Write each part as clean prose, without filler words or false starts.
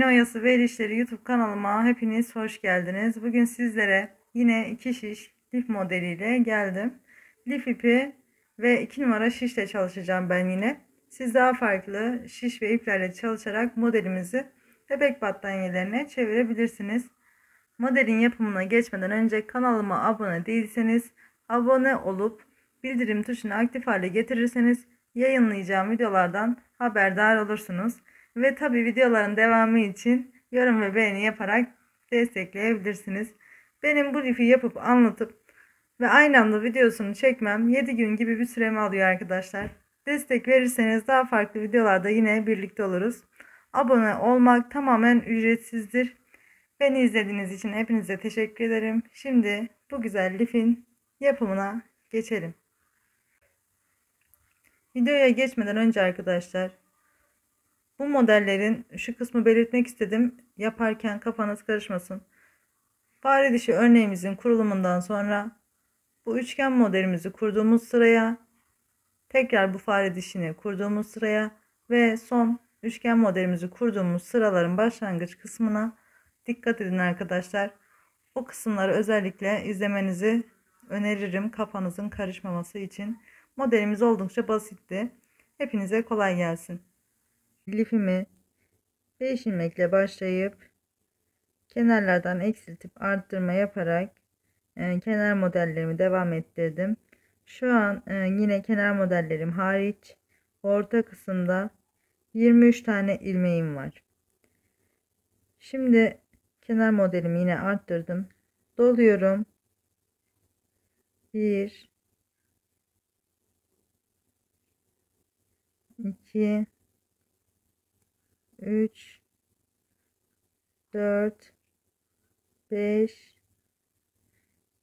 Mine Oyası ve El İşleri YouTube kanalıma hepiniz hoş geldiniz. Bugün sizlere yine 2 şiş lif modeliyle geldim. Lif ipi ve 2 numara şişle çalışacağım ben yine. Siz daha farklı şiş ve iplerle çalışarak modelimizi bebek battaniyelerine çevirebilirsiniz. Modelin yapımına geçmeden önce kanalıma abone değilseniz abone olup bildirim tuşunu aktif hale getirirseniz yayınlayacağım videolardan haberdar olursunuz. Ve tabi videoların devamı için yorum ve beğeni yaparak destekleyebilirsiniz. Benim bu lifi yapıp anlatıp ve aynı anda videosunu çekmem 7 gün gibi bir süremi alıyor arkadaşlar. Destek verirseniz daha farklı videolarda yine birlikte oluruz. Abone olmak tamamen ücretsizdir. Beni izlediğiniz için hepinize teşekkür ederim. Şimdi bu güzel lifin yapımına geçelim. Videoya geçmeden önce arkadaşlar, bu modellerin şu kısmı belirtmek istedim. Yaparken kafanız karışmasın. Fare dişi örneğimizin kurulumundan sonra bu üçgen modelimizi kurduğumuz sıraya, tekrar bu fare dişini kurduğumuz sıraya ve son üçgen modelimizi kurduğumuz sıraların başlangıç kısmına dikkat edin arkadaşlar. O kısımları özellikle izlemenizi öneririm, kafanızın karışmaması için. Modelimiz oldukça basitti. Hepinize kolay gelsin. Lifimi 5 ilmekle başlayıp kenarlardan eksiltip arttırma yaparak kenar modellerimi devam ettirdim. Şu an yine kenar modellerim hariç orta kısımda 23 tane ilmeğim var. Şimdi kenar modelimi yine arttırdım. Doluyorum. 1 2 3 4 5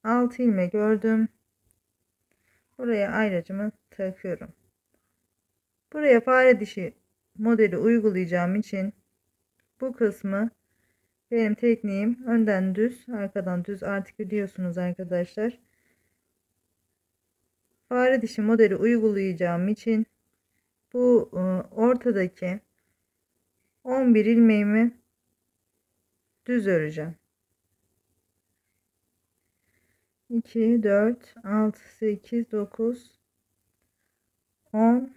6 ilmek ördüm. Buraya ayracımı takıyorum. Buraya fare dişi modeli uygulayacağım için bu kısmı, benim tekniğim önden düz arkadan düz, artık biliyorsunuz arkadaşlar. Fare dişi modeli uygulayacağım için bu ortadaki 11 ilmeğimi düz öreceğim. 2 4 6 8 9 10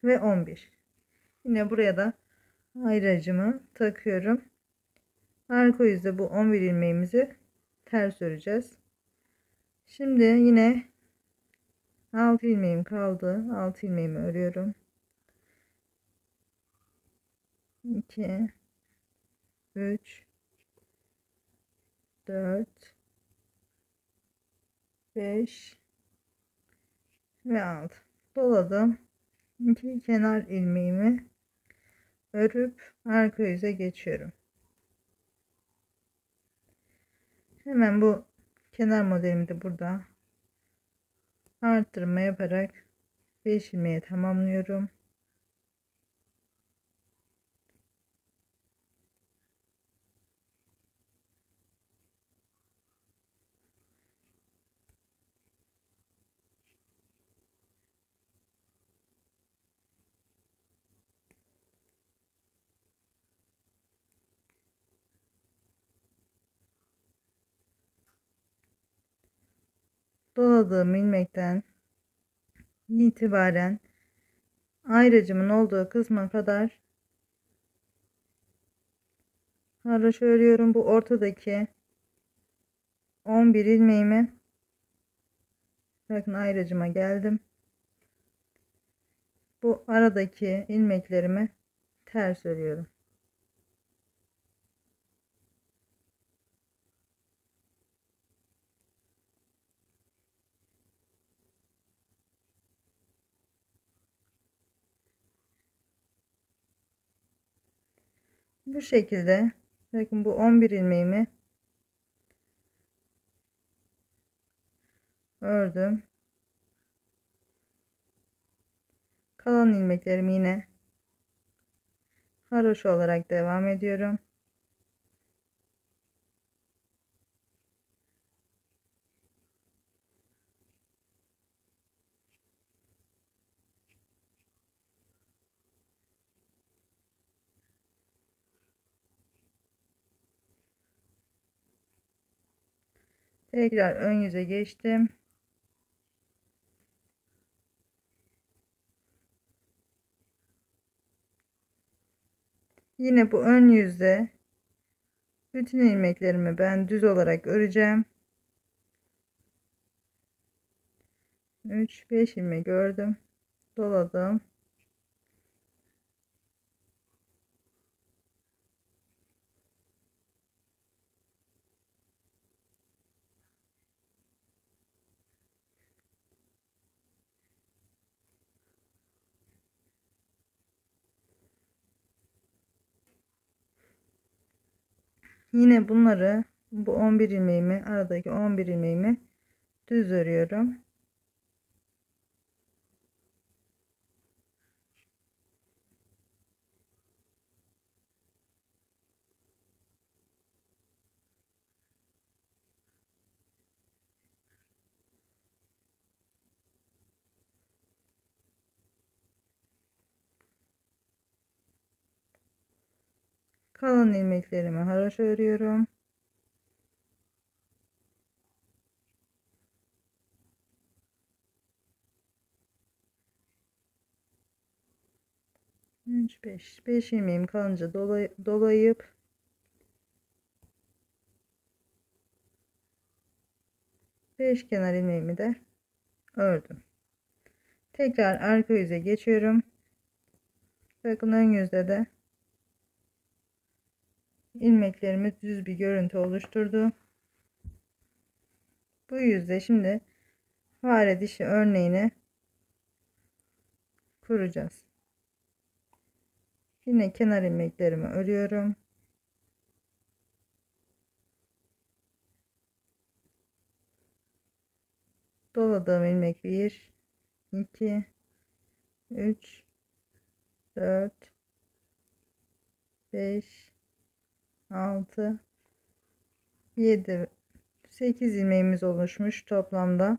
ve 11. Yine buraya da ayracımı takıyorum. Arka yüzde bu 11 ilmeğimizi ters öreceğiz. Şimdi yine 6 ilmeğim kaldı. 6 ilmeğimi örüyorum. 2 3 4 5 ve 6 doladım. 2 kenar ilmeğimi örüp arka yüze geçiyorum. Hemen bu kenar modelimi de burada arttırma yaparak 5 ilmeği tamamlıyorum. Doladığım ilmekten itibaren ayracımın olduğu kısma kadar haroşa örüyorum. Bu ortadaki 11 ilmeğimi, bakın ayracıma geldim. Bu aradaki ilmeklerimi ters örüyorum. Bu şekilde, bakın bu 11 ilmeğimi ördüm. Kalan ilmeklerimi yine haroşa olarak devam ediyorum. Tekrar ön yüze geçtim. Yine bu ön yüzde bütün ilmeklerimi ben düz olarak öreceğim. 3 5 ilmek ördüm, doladım. Yine bunları, bu 11 ilmeğimi, aradaki 11 ilmeğimi düz örüyorum. Kalan ilmeklerimi haroşa örüyorum. Üç, beş ilmeğim kalınca dolayıp 5 kenar ilmeğimi de ördüm. Tekrar arka yüze geçiyorum. Bakın ön yüzde de ilmeklerimiz düz bir görüntü oluşturdu. Bu yüzde şimdi fare dişi örneğini kuracağız. Yine kenar ilmeklerimi örüyorum. Doladığım ilmek 1 2 3 4 5 6 7 8 ilmeğimiz oluşmuş toplamda.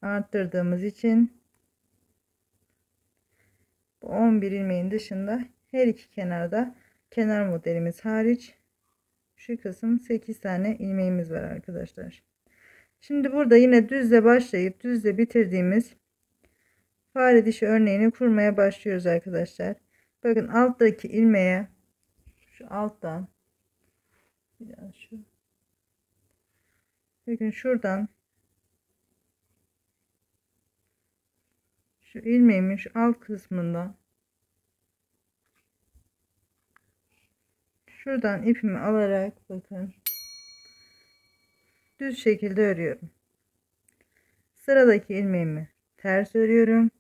Arttırdığımız için bu 11 ilmeğin dışında her iki kenarda, kenar modelimiz hariç, şu kısım 8 tane ilmeğimiz var arkadaşlar. Şimdi burada yine düzle başlayıp düzle bitirdiğimiz fare dişi örneğini kurmaya başlıyoruz arkadaşlar. Bakın alttaki ilmeğe, şu alttan biraz bakın şuradan, şu ilmeğimin şu alt kısmından şuradan ipimi alarak bakın düz şekilde örüyorum. Sıradaki ilmeğimi ters örüyorum.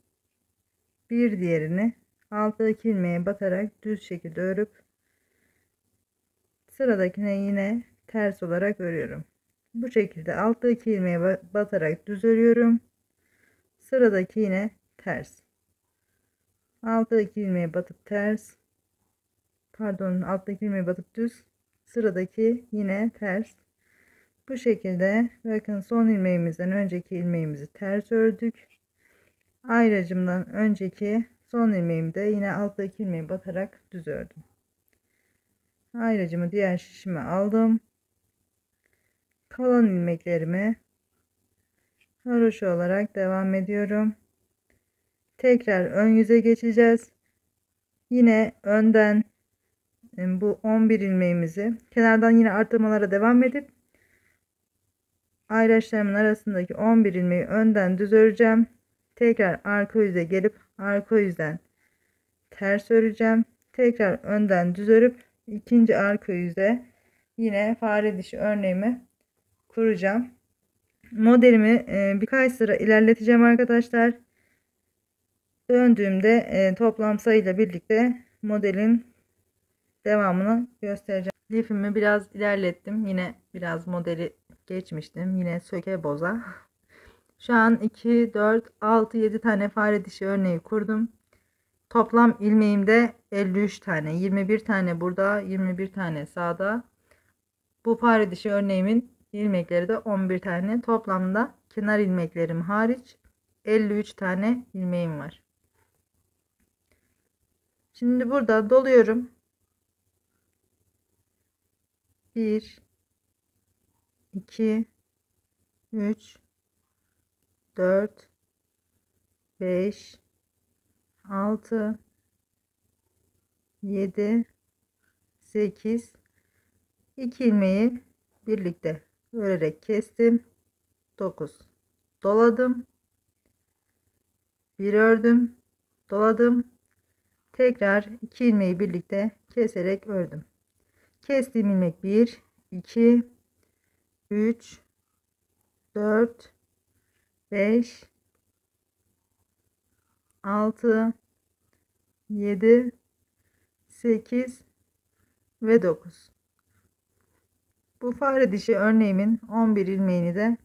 Bir diğerini alttaki ilmeğe batarak düz şekilde örüp sıradakine yine ters olarak örüyorum. Bu şekilde alttaki ilmeğe batarak düz örüyorum. Sıradaki yine ters. Alttaki ilmeğe batıp ters. Pardon, alttaki ilmeğe batıp düz. Sıradaki yine ters. Bu şekilde bakın son ilmeğimizden önceki ilmeğimizi ters ördük. Ayracımdan önceki son ilmeğimi de yine alttaki ilmeği batarak düz ördüm. Ayracımı diğer şişime aldım. Kalan ilmeklerimi haroşa olarak devam ediyorum. Tekrar ön yüze geçeceğiz. Yine önden bu 11 ilmeğimizi kenardan yine artırmalara devam edip ayraçlarımın arasındaki 11 ilmeği önden düz öreceğim. Tekrar arka yüze gelip arka yüzden ters öreceğim. Tekrar önden düz örüp ikinci arka yüze yine fare dişi örneğimi kuracağım. Modelimi birkaç sıra ilerleteceğim arkadaşlar. Döndüğümde toplam sayıyla birlikte modelin devamını göstereceğim. Lifimi biraz ilerlettim. Yine biraz modeli geçmiştim. Yine söke boza. Şu an 2, 4, 6, 7 tane fare dişi örneği kurdum. Toplam ilmeğimde 53 tane. 21 tane burada, 21 tane sağda. Bu fare dişi örneğimin ilmekleri de 11 tane. Toplamda kenar ilmeklerim hariç 53 tane ilmeğim var. Şimdi burada doluyorum. 1 2 3, 4, 5, 6, 7, 8, 2 ilmeği birlikte örerek kestim. 9 doladım, bir ördüm, doladım, tekrar 2 ilmeği birlikte keserek ördüm. Kestiğim ilmek 1, 2, 3, 4, 5, 6, 7, 8 ve 9. Bu fare dişi örneğimin 11 ilmeğini de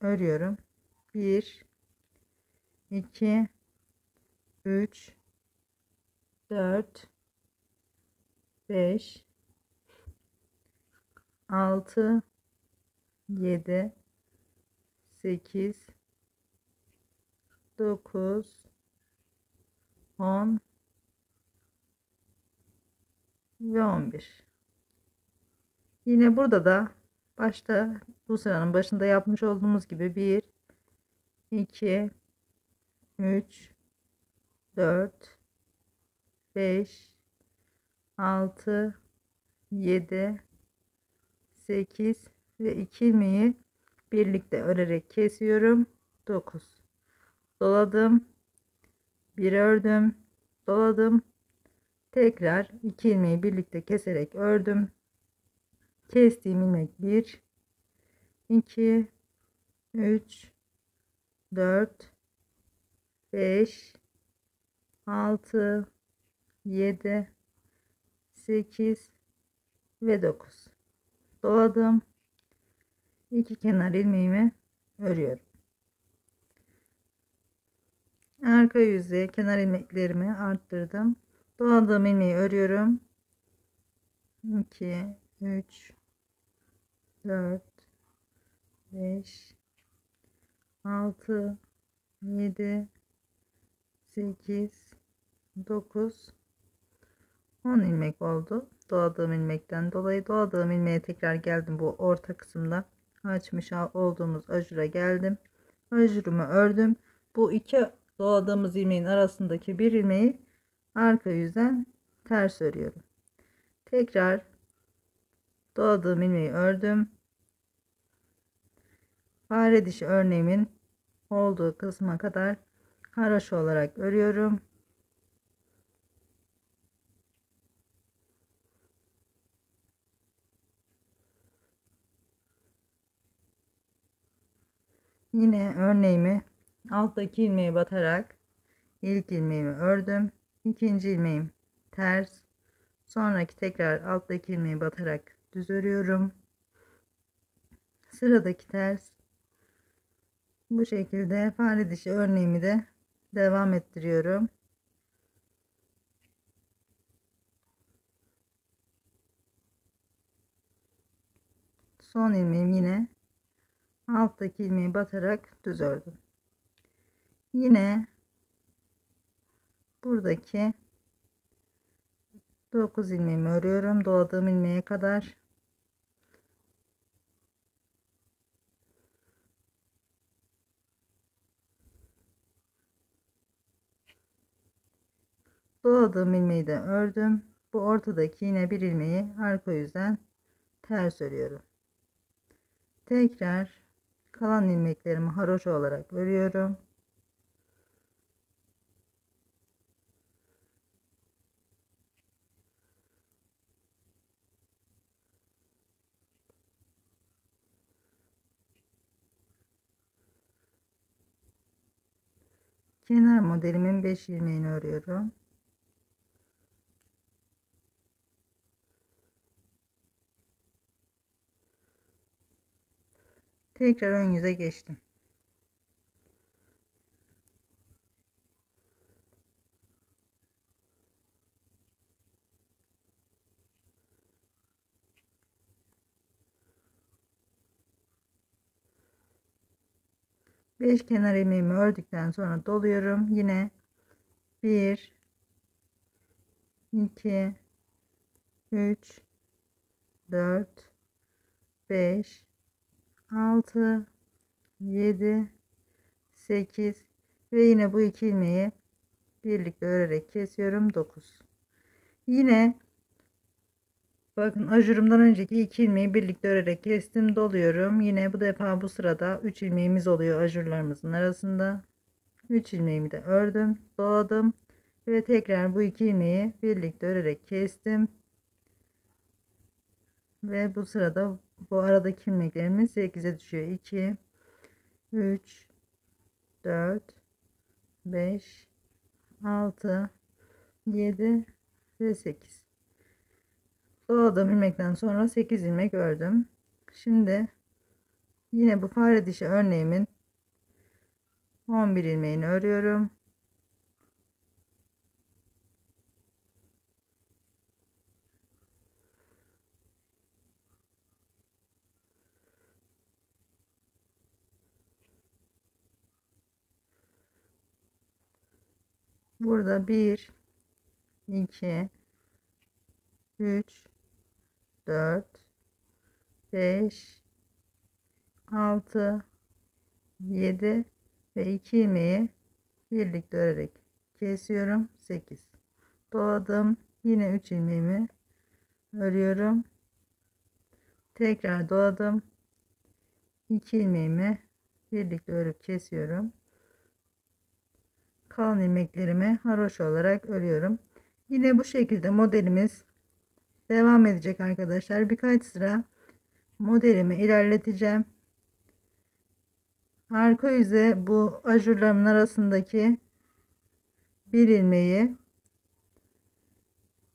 örüyorum. 1, 2, 3, 4, 5, 6, 7, 8, 9, 10 ve 11. Yine burada da başta bu sıranın başında yapmış olduğumuz gibi 1, 2, 3, 4, 5, 6, 7, 8 ve 2 ilmeği birlikte örerek kesiyorum. 9 doladım, bir ördüm, doladım, tekrar 2 ilmeği birlikte keserek ördüm. Kestiğim ilmek 1, 2, 3, 4, 5, 6, 7, 8 ve 9. Doladım. 2 kenar ilmeğimi örüyorum. Arka yüzeye kenar ilmeklerimi arttırdım. Doladığım ilmeği örüyorum. 2, 3, 4, 5, 6, 7, 8, 9, 10 ilmek oldu. Doladığım ilmekten dolayı doladığım ilmeğe tekrar geldim. Bu orta kısımda açmış olduğumuz ajura geldim. Ajurumu ördüm. Bu iki doladığımız ilmeğin arasındaki bir ilmeği arka yüzden ters örüyorum. Tekrar doladığım ilmeği ördüm. Fare dişi örneğimin olduğu kısma kadar haroşa olarak örüyorum. Yine örneğimi alttaki ilmeğe batarak ilk ilmeğimi ördüm. İkinci ilmeğim ters. Sonraki tekrar alttaki ilmeği batarak düz örüyorum. Sıradaki ters. Bu şekilde fare dişi örneğimi de devam ettiriyorum. Son ilmeğim yine alttaki ilmeği batarak düz ördüm. Yine buradaki 9 ilmeğimi örüyorum doladığım ilmeğe kadar. Doladığım ilmeği de ördüm. Bu ortadaki yine bir ilmeği arka yüzden ters örüyorum. Tekrar kalan ilmeklerimi haroşa olarak örüyorum. Kenar modelimin 5 ilmeğini örüyorum. Tekrar ön yüze geçtim. Beş kenar ilmeğimi ördükten sonra doluyorum. Yine 1, 2, 3, 4, 5, 6, 7, 8 ve yine bu iki ilmeği birlikte örerek kesiyorum. 9. Yine bakın ajurumdan önceki iki ilmeği birlikte örerek kestim, doluyorum. Yine bu defa bu sırada 3 ilmeğimiz oluyor ajurlarımızın arasında. 3 ilmeğimi de ördüm, doladım ve tekrar bu iki ilmeği birlikte örerek kestim. Ve bu sırada bu aradaki ilmeklerimiz 8'e düşüyor. 2, 3, 4, 5, 6, 7 ve 8. Doladığım ilmekten sonra 8 ilmek ördüm. Şimdi yine bu fare dişi örneğimin 11 ilmeğini örüyorum. Burada 1, 2, 3, 4, 5, 6, 7 ve 2 ilmeği birlikte örerek kesiyorum. 8. Doladım. Yine 3 ilmeğimi örüyorum. Tekrar doladım. 2 ilmeğimi birlikte örüp kesiyorum. Kalan ilmeklerimi haroşa olarak örüyorum. Yine bu şekilde modelimiz devam edecek arkadaşlar. Birkaç sıra modelimi ilerleteceğim. Arka yüze bu ajurlarımın arasındaki bir ilmeği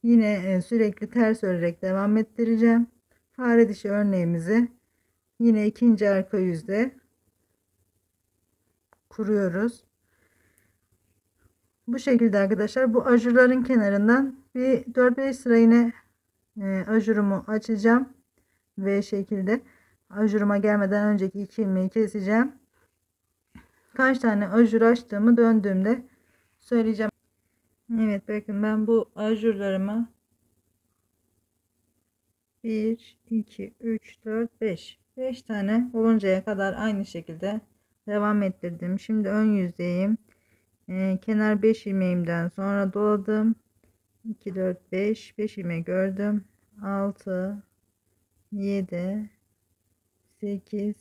yine sürekli ters örerek devam ettireceğim. Fare dişi örneğimizi yine ikinci arka yüzde kuruyoruz. Bu şekilde arkadaşlar, bu ajurların kenarından bir 4-5 sıra yine ajurumu açacağım ve şekilde ajuruma gelmeden önceki iki ilmeği keseceğim. Kaç tane ajur açtığımı döndüğümde söyleyeceğim. Evet, bakın ben bu ajurlarımı 1 2 3 4 5 tane oluncaya kadar aynı şekilde devam ettirdim. Şimdi ön yüzdeyim. Kenar 5 ilmeğimden sonra doladım. 2 4 5 ilmek ördüm. 6 7 8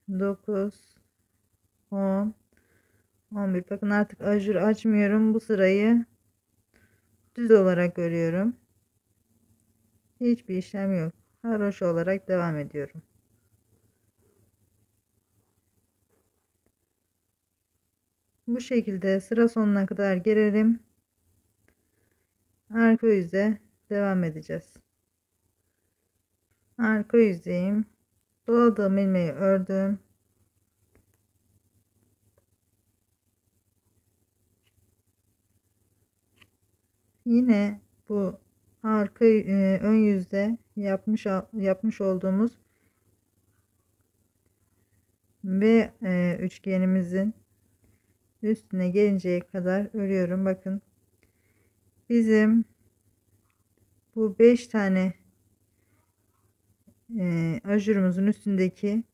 9 10 11. Bakın artık ajur açmıyorum. Bu sırayı düz olarak örüyorum. Hiçbir işlem yok. Haroşa olarak devam ediyorum. Bu şekilde sıra sonuna kadar gelelim. Arka yüzde devam edeceğiz. Arka yüzdeyim. Doladığım ilmeği ördüm. Yine bu arka ön yüzde yapmış olduğumuz ve üçgenimizin üstüne gelinceye kadar örüyorum. Bakın bizim bu 5 tane ajurumuzun üstündeki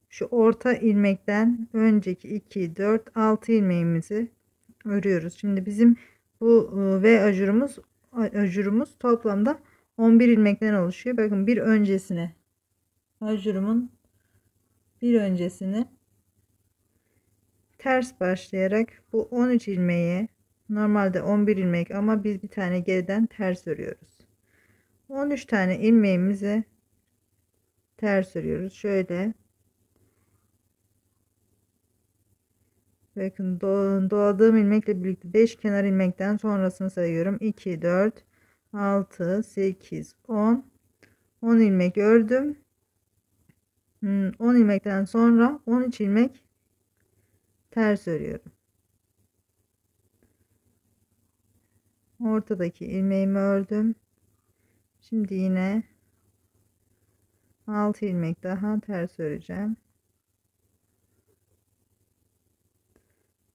şu orta ilmekten önceki 2 4 6 ilmeğimizi örüyoruz. Şimdi bizim bu V ajurumuz toplamda 11 ilmekten oluşuyor. Bakın bir öncesine ajurumun bir öncesini ters başlayarak bu 13 ilmeği, normalde 11 ilmek ama biz bir tane geriden ters örüyoruz. 13 tane ilmeğimizi ters örüyoruz. Şöyle bakın, doladığım ilmekle birlikte 5 kenar ilmekten sonrasını sayıyorum. 2 4 6 8 10 ilmek ördüm. 10 ilmekten sonra 13 ilmek ters örüyorum. Ortadaki ilmeğimi ördüm. Şimdi yine 6 ilmek daha ters öreceğim.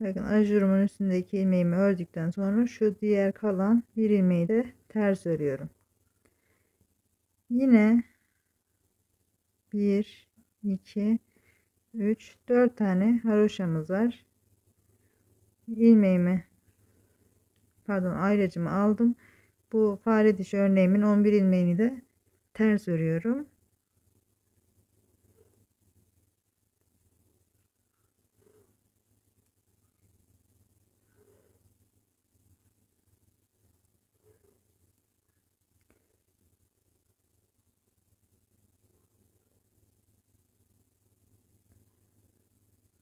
Bakın ajurumun üstündeki ilmeğimi ördükten sonra şu diğer kalan bir ilmeği de ters örüyorum. Yine 1 2, 3, 4 tane haroşamız var. İlmeğimi, pardon, ayracımı aldım. Bu fare dişi örneğimin 11 ilmeğini de ters örüyorum.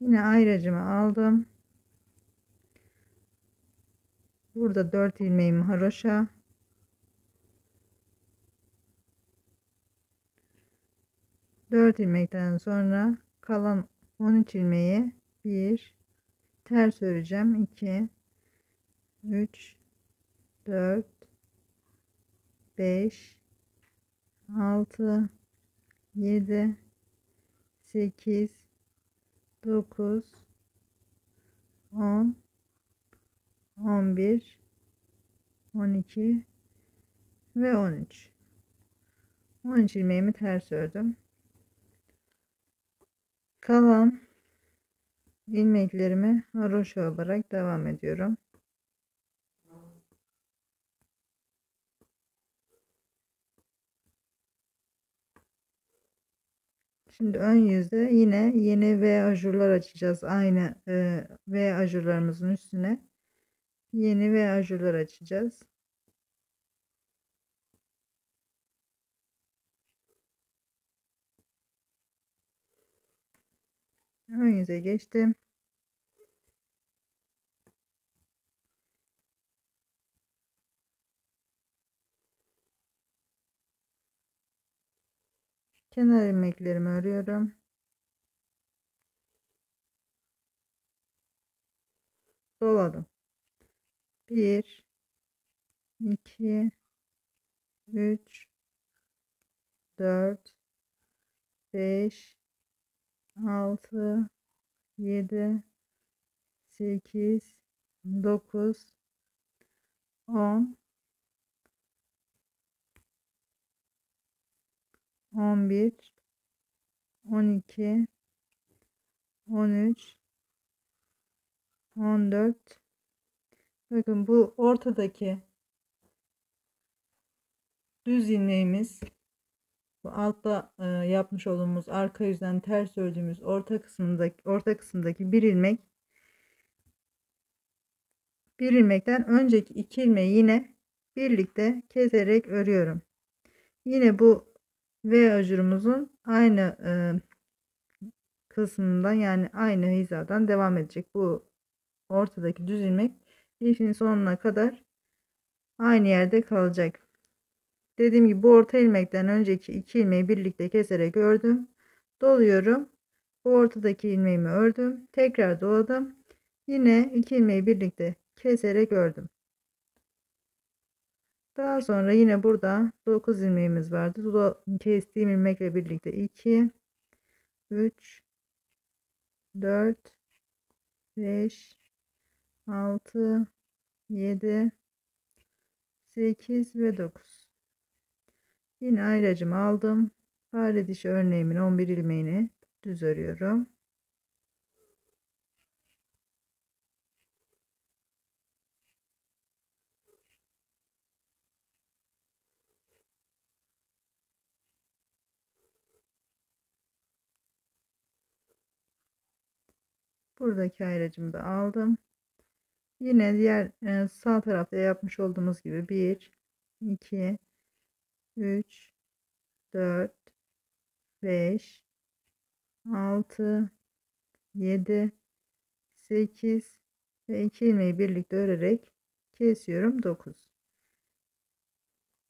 Yine ayracımı aldım. Burada 4 ilmeğim haroşa. 4 ilmekten sonra kalan 13 ilmeği 1 ters öreceğim. 2, 3, 4, 5, 6, 7, 8, 9, 10, 11, 12 ve 13. 13 ilmeğimi ters ördüm. Kalan ilmeklerimi haroşa olarak devam ediyorum. Şimdi ön yüzde yine yeni V ajurlar açacağız. Aynı V ajurlarımızın üstüne yeni V ajurlar açacağız. Ön yüze geçtim. Kenar ilmeklerimi örüyorum. Doladım. 1, 2, 3, 4, 5, 6, 7, 8, 9, 10, 11, 12, 13, 14. Bakın bu ortadaki düz ilmeğimiz, bu altta yapmış olduğumuz arka yüzden ters ördüğümüz orta kısımdaki bir ilmek, bir ilmekten önceki iki ilmeği yine birlikte keserek örüyorum. Yine bu V ajurumuzun aynı kısmından, yani aynı hizadan devam edecek. Bu ortadaki düz ilmek ipin sonuna kadar aynı yerde kalacak. Dediğim gibi bu orta ilmekten önceki iki ilmeği birlikte keserek ördüm. Doluyorum. Bu ortadaki ilmeğimi ördüm. Tekrar doladım. Yine iki ilmeği birlikte keserek ördüm. Daha sonra yine burada 9 ilmeğimiz vardı. Kestiğim ilmekle birlikte 2, 3, 4, 5, 6, 7, 8 ve 9. Yine ayracımı aldım. Fare dişi örneğimin 11 ilmeğini düz örüyorum. Buradaki ayracımı da aldım. Yine diğer sağ tarafta yapmış olduğumuz gibi 1, 2, 3, 4, 5, 6, 7, 8 ve 2 ilmeği birlikte örerek kesiyorum. 9.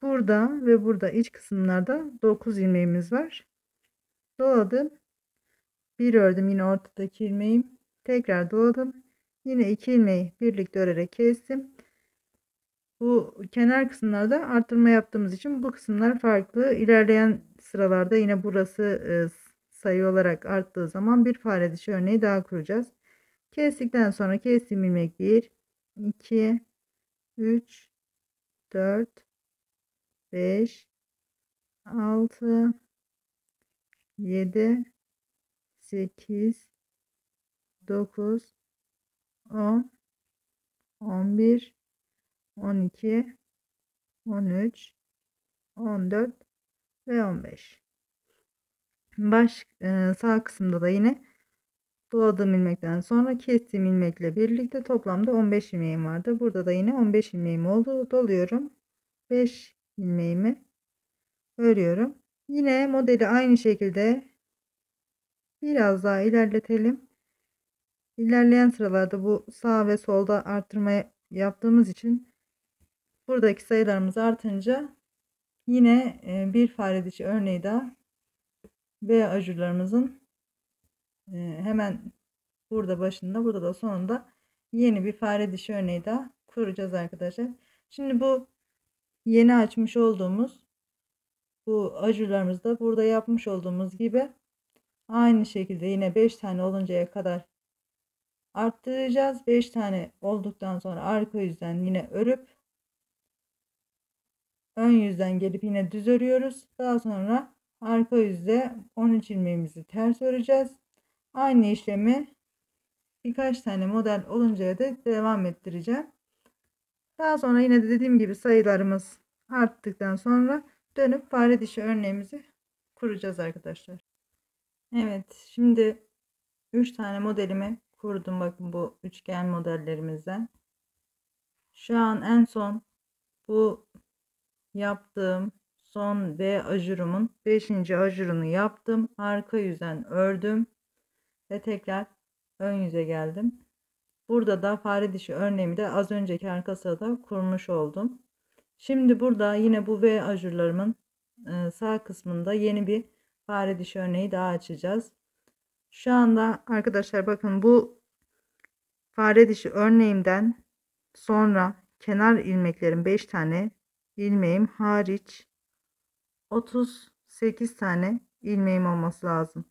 Burada ve burada iç kısımlarda 9 ilmeğimiz var. Doladım. Bir ördüm yine ortadaki ilmeğim. Tekrar doladım. Yine 2 ilmeği birlikte örerek kestim. Bu kenar kısımlarda artırma yaptığımız için bu kısımlar farklı. İlerleyen sıralarda yine burası sayı olarak arttığı zaman bir fare dişi örneği daha kuracağız. Kestikten sonra kestiğim ilmek 1, 2, 3, 4, 5, 6, 7 8, 9, 10, 11, 12, 13, 14 ve 15. Sağ kısımda da yine doladığım ilmekten sonra kestiğim ilmekle birlikte toplamda 15 ilmeğim vardı. Burada da yine 15 ilmeğim oldu. Doluyorum. 5 ilmeğimi örüyorum. Yine modeli aynı şekilde biraz daha ilerletelim. İlerleyen sıralarda bu sağ ve solda arttırma yaptığımız için buradaki sayılarımız artınca yine bir fare dişi örneği daha ve ajurlarımızın hemen burada başında, burada da sonunda yeni bir fare dişi örneği daha kuracağız arkadaşlar. Şimdi bu yeni açmış olduğumuz bu ajurlarımızda burada yapmış olduğumuz gibi aynı şekilde yine 5 tane oluncaya kadar arttıracağız. 5 tane olduktan sonra arka yüzden yine örüp ön yüzden gelip yine düz örüyoruz. Daha sonra arka yüzde 13 ilmeğimizi ters öreceğiz. Aynı işlemi birkaç tane model oluncaya da devam ettireceğim. Daha sonra yine de dediğim gibi sayılarımız arttıktan sonra dönüp fare dişi örneğimizi kuracağız arkadaşlar. Evet, şimdi 3 tane modelimi kurdum. Bakın bu üçgen modellerimizden. Şu an en son bu yaptığım son V ajurumun 5. ajurunu yaptım. Arka yüzden ördüm ve tekrar ön yüze geldim. Burada da fare dişi örneğimi de az önceki arka sırada kurmuş oldum. Şimdi burada yine bu V ajurlarımın sağ kısmında yeni bir fare dişi örneği daha açacağız. Şu anda arkadaşlar bakın bu fare dişi örneğimden sonra kenar ilmeklerim 5 tane ilmeğim hariç 38 tane ilmeğim olması lazım.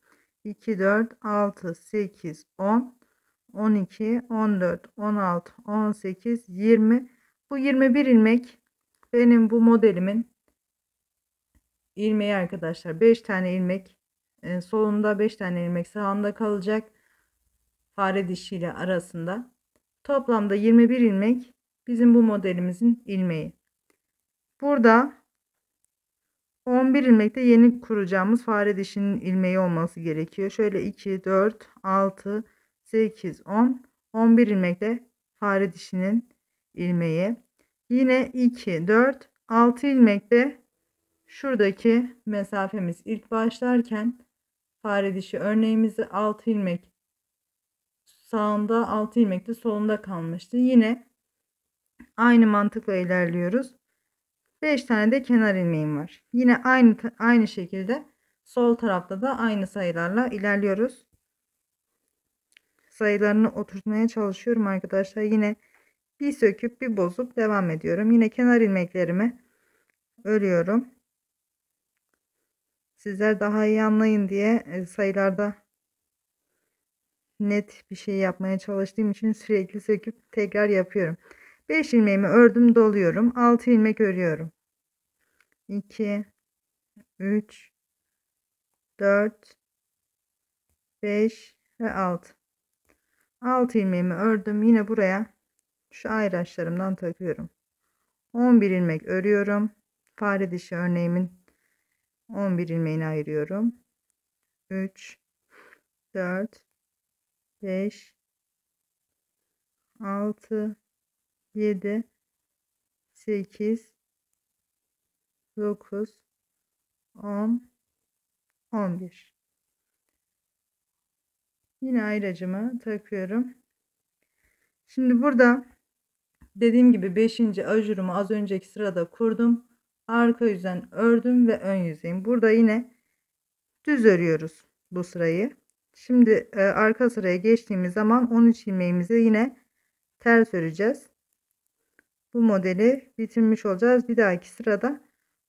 2, 4, 6, 8, 10, 12, 14, 16, 18, 20. Bu 21 ilmek benim bu modelimin ilmeği arkadaşlar. 5 tane ilmek solunda, 5 tane ilmek sağında kalacak. Fare dişi ile arasında. Toplamda 21 ilmek bizim bu modelimizin ilmeği. Burada 11 ilmekte yeni kuracağımız fare dişinin ilmeği olması gerekiyor. Şöyle 2, 4, 6, 8, 10, 11 ilmekte fare dişinin ilmeği. Yine 2, 4, 6 ilmekte şuradaki mesafemiz ilk başlarken fare dişi örneğimizi 6 ilmek sağında 6 ilmek de solunda kalmıştı. Yine aynı mantıkla ilerliyoruz. 5 tane de kenar ilmeğim var. Yine aynı şekilde sol tarafta da aynı sayılarla ilerliyoruz. Sayılarını oturtmaya çalışıyorum arkadaşlar. Yine bir söküp bir bozup devam ediyorum. Yine kenar ilmeklerimi örüyorum. Sizler daha iyi anlayın diye sayılarda net bir şey yapmaya çalıştığım için sürekli söküp tekrar yapıyorum. 5 ilmeğimi ördüm, doluyorum. 6 ilmek örüyorum. 2, 3, 4, 5 ve 6. 6 ilmeğimi ördüm. Yine buraya şu ayraçlarımdan takıyorum. 11 ilmek örüyorum. Fare dişi örneğimin 11 ilmeğini ayırıyorum. 3, 4, 5, 6, 7, 8, 9, 10, 11. Yine ayracımı takıyorum. Şimdi burada dediğim gibi 5. ajurumu az önceki sırada kurdum. Arka yüzden ördüm ve ön yüzeyim. Burada yine düz örüyoruz bu sırayı. Şimdi arka sıraya geçtiğimiz zaman 13 ilmeğimizi yine ters öreceğiz. Bu modeli bitirmiş olacağız. Bir dahaki sırada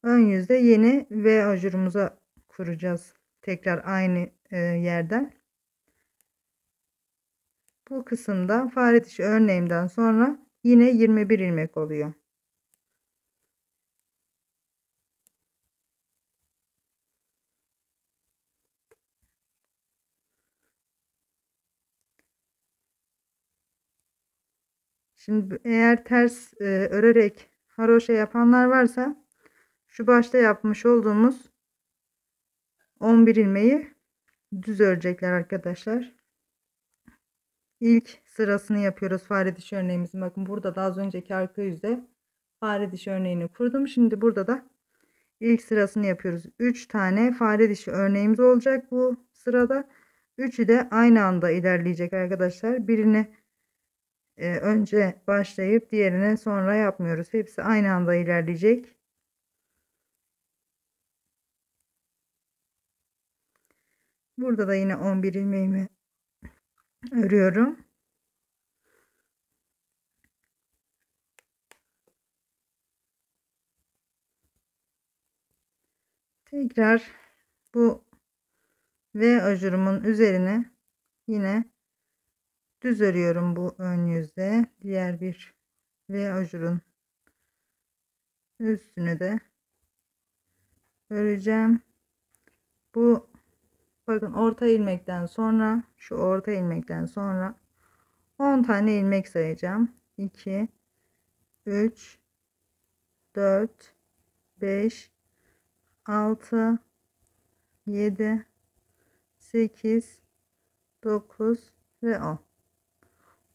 ön yüzde yeni V ajurumuza kuracağız. Tekrar aynı yerden. Bu kısımda fare dişi örneğimden sonra yine 21 ilmek oluyor. Şimdi eğer ters örerek haroşa yapanlar varsa şu başta yapmış olduğumuz 11 ilmeği düz örecekler arkadaşlar. İlk sırasını yapıyoruz fare dişi örneğimizin. Bakın burada da az önceki arka yüzde fare dişi örneğini kurdum. Şimdi burada da ilk sırasını yapıyoruz. 3 tane fare dişi örneğimiz olacak bu sırada. Üçü de aynı anda ilerleyecek arkadaşlar. Birini önce başlayıp diğerini sonra yapmıyoruz. Hepsi aynı anda ilerleyecek. Burada da yine 11 ilmeğimi örüyorum. Tekrar bu V ajurumun üzerine yine düz örüyorum bu ön yüzde. Diğer bir V ajurun üstünü de öreceğim. Bu bakın orta ilmekten sonra şu orta ilmekten sonra 10 tane ilmek sayacağım. 2 3 4 5 6 7 8 9 ve 10.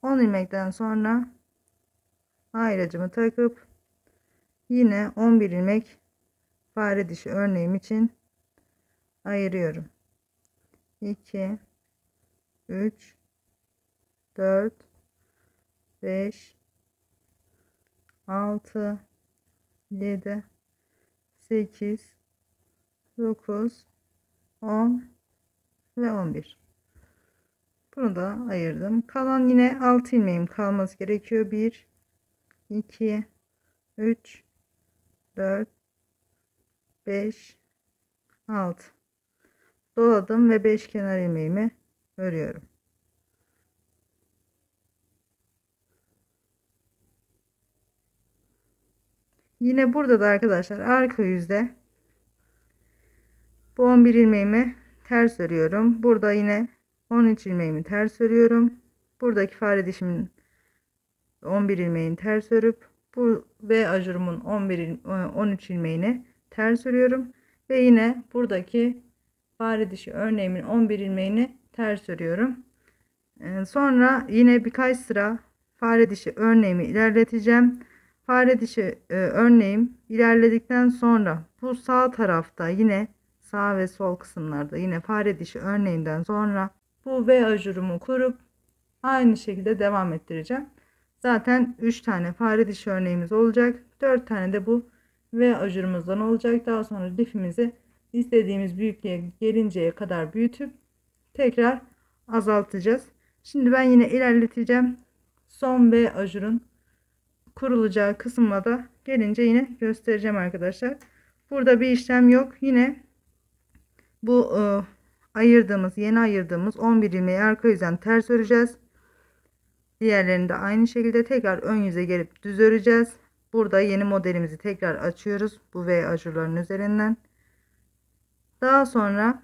10 ilmekten sonra ayracımı takıp yine 11 ilmek fare dişi örneğim için ayırıyorum. 2 3 4 5 6 7 8 9 10 ve 11. Bunu da ayırdım. Kalan yine 6 ilmeğim kalması gerekiyor. 1 2 3 4 5 6 doladım ve 5 kenar ilmeğimi örüyorum. Yine burada da arkadaşlar arka yüzde bu 11 ilmeğimi ters örüyorum. Burada yine 13 ilmeğimi ters örüyorum. Buradaki fare dişimin 11 ilmeğini ters örüp bu V ajurumun 13 ilmeğini ters örüyorum ve yine buradaki fare dişi örneğimin 11 ilmeğini ters örüyorum. Sonra yine birkaç sıra fare dişi örneğimi ilerleteceğim. Fare dişi örneğim ilerledikten sonra bu sağ tarafta yine sağ ve sol kısımlarda yine fare dişi örneğinden sonra bu V ajurumu kurup aynı şekilde devam ettireceğim. Zaten 3 tane fare dişi örneğimiz olacak. 4 tane de bu V ajurumuzdan olacak. Daha sonra lifimizi istediğimiz büyüklüğe gelinceye kadar büyütüp tekrar azaltacağız. Şimdi ben yine ilerleteceğim. Son V ajurun kurulacağı kısımla da gelince yine göstereceğim arkadaşlar. Burada bir işlem yok. Yine bu yeni ayırdığımız 11 ilmeği arka yüzden ters öreceğiz. Diğerlerini de aynı şekilde tekrar ön yüze gelip düz öreceğiz. Burada yeni modelimizi tekrar açıyoruz bu V ajurların üzerinden. Daha sonra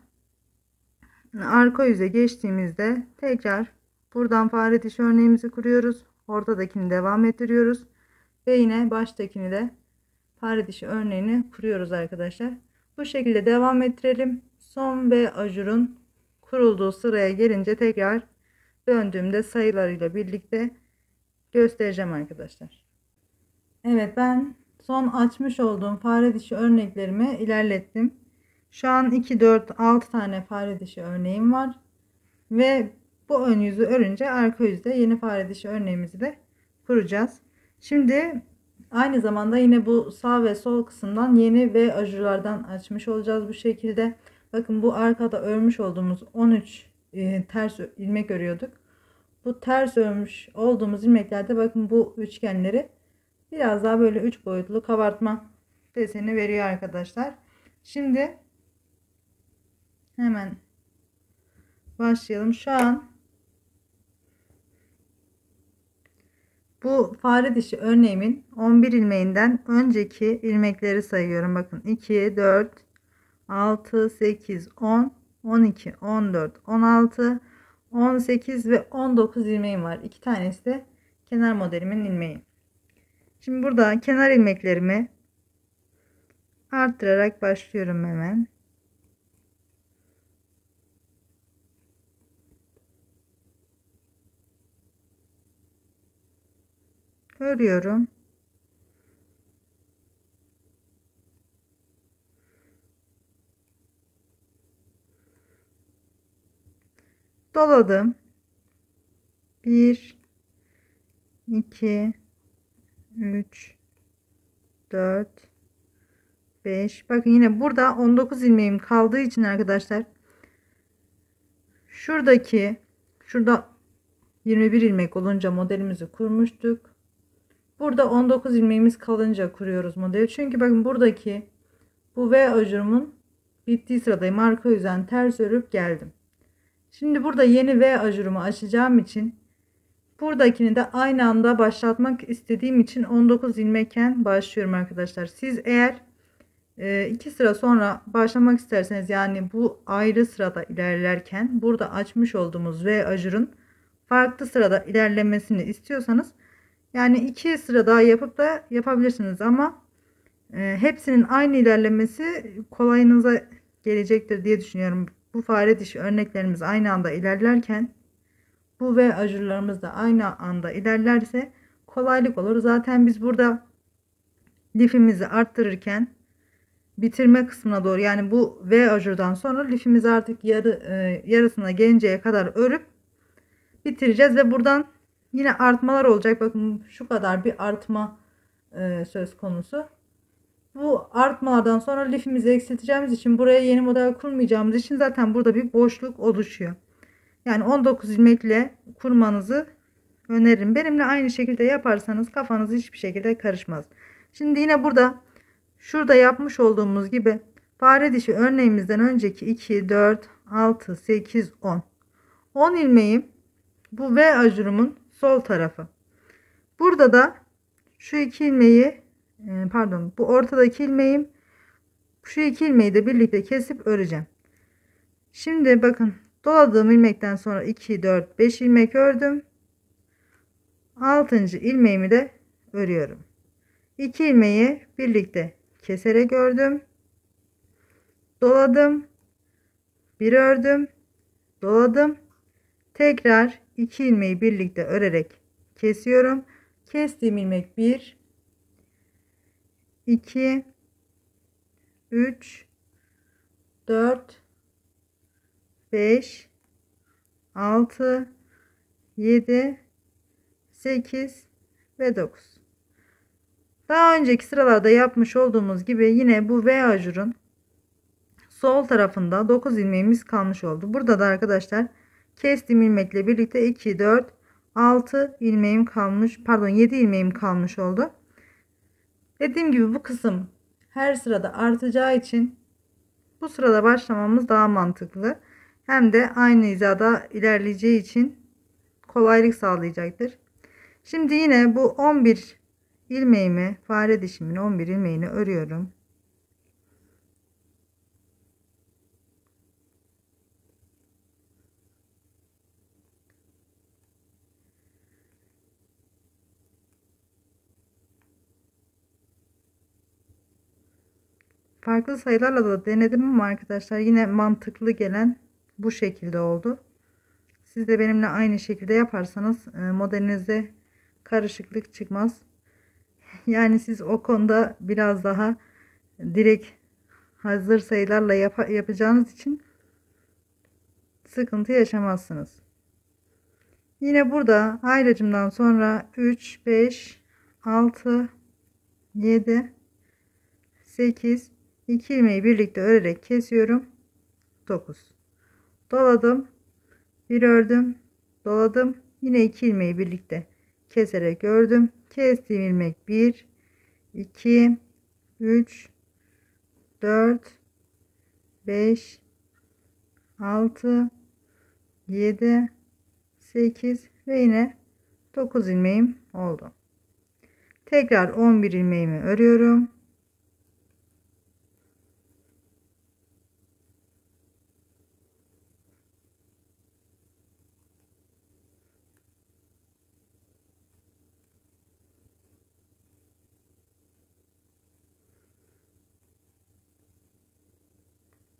arka yüze geçtiğimizde tekrar buradan fare dişi örneğimizi kuruyoruz. Ortadakini devam ettiriyoruz ve yine baştakini de fare dişi örneğini kuruyoruz arkadaşlar. Bu şekilde devam ettirelim. Son V ajurun kurulduğu sıraya gelince tekrar döndüğümde sayılarıyla birlikte göstereceğim arkadaşlar. Evet, ben son açmış olduğum fare dişi örneklerimi ilerlettim. Şu an 2 4 6 tane fare dişi örneğim var ve bu ön yüzü örünce arka yüzde yeni fare dişi örneğimizi de kuracağız. Şimdi aynı zamanda yine bu sağ ve sol kısımdan yeni ve ajurlardan açmış olacağız bu şekilde. Bakın bu arkada örmüş olduğumuz 13 ters ilmek örüyorduk. Bu ters örmüş olduğumuz ilmeklerde bakın bu üçgenleri biraz daha böyle 3 boyutlu kabartma deseni veriyor arkadaşlar. Şimdi hemen başlayalım. Şu an bu fare dişi örneğimin 11 ilmeğinden önceki ilmekleri sayıyorum. Bakın 2 4 6 8 10 12 14 16 18 ve 19 ilmeğim var. 2 tanesi de kenar modelimin ilmeği. Şimdi burada kenar ilmeklerimi arttırarak başlıyorum hemen. Örüyorum. Doladım. 1 2 3 4 5. Bakın yine burada 19 ilmeğim kaldığı için arkadaşlar şurada 21 ilmek olunca modelimizi kurmuştuk. Burada 19 ilmeğimiz kalınca kuruyoruz modeli. Çünkü bakın buradaki bu V ajurumun bittiği sıradayım. Arka yüzden ters örüp geldim. Şimdi burada yeni V ajurumu açacağım için buradakini de aynı anda başlatmak istediğim için 19 ilmekken başlıyorum arkadaşlar. Siz eğer 2 sıra sonra başlamak isterseniz, yani bu ayrı sırada ilerlerken burada açmış olduğumuz V ajurun farklı sırada ilerlemesini istiyorsanız, yani 2 sıra daha yapıp da yapabilirsiniz ama hepsinin aynı ilerlemesi kolayınıza gelecektir diye düşünüyorum. Bu fare dişi örneklerimiz aynı anda ilerlerken bu ve ajurlarımız da aynı anda ilerlerse kolaylık olur. Zaten biz burada lifimizi arttırırken bitirme kısmına doğru, yani bu V ajurdan sonra lifimizi artık yarısına gelinceye kadar örüp bitireceğiz ve buradan yine artmalar olacak. Bakın şu kadar bir artma söz konusu. Bu artmalardan sonra lifimizi eksilteceğimiz için, buraya yeni model kurmayacağımız için zaten burada bir boşluk oluşuyor. Yani 19 ilmekle kurmanızı öneririm. Benimle aynı şekilde yaparsanız kafanız hiçbir şekilde karışmaz. Şimdi yine şurada yapmış olduğumuz gibi fare dişi örneğimizden önceki 2 4 6 8 10 ilmeğim bu V ajurumun sol tarafı. Burada da şu iki ilmeği pardon, bu ortadaki ilmeğim, şu iki ilmeği de birlikte kesip öreceğim. Şimdi bakın, doladığım ilmekten sonra 2 4 5 ilmek ördüm. 6. ilmeğimi de örüyorum. 2 ilmeği birlikte keserek ördüm. Doladım. Bir ördüm. Doladım. Tekrar 2 ilmeği birlikte örerek kesiyorum. Kestiğim ilmek 1 2 3 4 5 6 7 8 ve 9. Daha önceki sıralarda yapmış olduğumuz gibi yine bu V ajurun sol tarafında 9 ilmeğimiz kalmış oldu. Burada da arkadaşlar kestiğim ilmekle birlikte 2 4 6 ilmeğim kalmış, pardon 7 ilmeğim kalmış oldu. Dediğim gibi bu kısım her sırada artacağı için bu sırada başlamamız daha mantıklı. Hem de aynı hizada ilerleyeceği için kolaylık sağlayacaktır. Şimdi yine bu 11 ilmeğimi, fare dişimin 11 ilmeğini örüyorum. Farklı sayılarla da denedim ama arkadaşlar yine mantıklı gelen bu şekilde oldu. Siz de benimle aynı şekilde yaparsanız modelinizde karışıklık çıkmaz. Yani siz o konuda biraz daha direkt hazır sayılarla yapacağınız için sıkıntı yaşamazsınız. Yine burada ayracımdan sonra 3 5 6 7 8 2 ilmeği birlikte örerek kesiyorum. 9. Doladım. Bir ördüm. Doladım. Yine 2 ilmeği birlikte keserek ördüm. Kestiğim ilmek 1 2 3 4 5 6 7 8 ve yine 9 ilmeğim oldu. Tekrar 11 ilmeğimi örüyorum.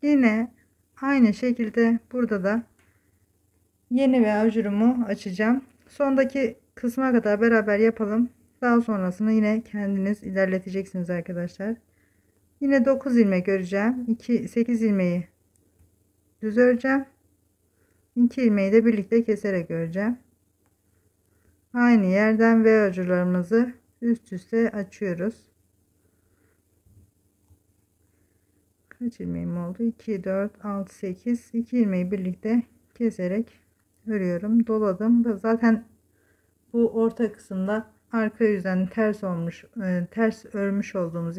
Yine aynı şekilde burada da yeni ve ajurumu açacağım. Sondaki kısma kadar beraber yapalım. Daha sonrasında yine kendiniz ilerleteceksiniz arkadaşlar. Yine 9 ilmek öreceğim. 8 ilmeği düz öreceğim. 2 ilmeği de birlikte keserek öreceğim. Aynı yerden V ajularımızı üst üste açıyoruz. Kaç ilmeğim oldu? 2, 4, 6, 8. 2 ilmeği birlikte keserek örüyorum. Doladım. Zaten bu orta kısımda arka yüzden ters olmuş, ters örmüş olduğumuz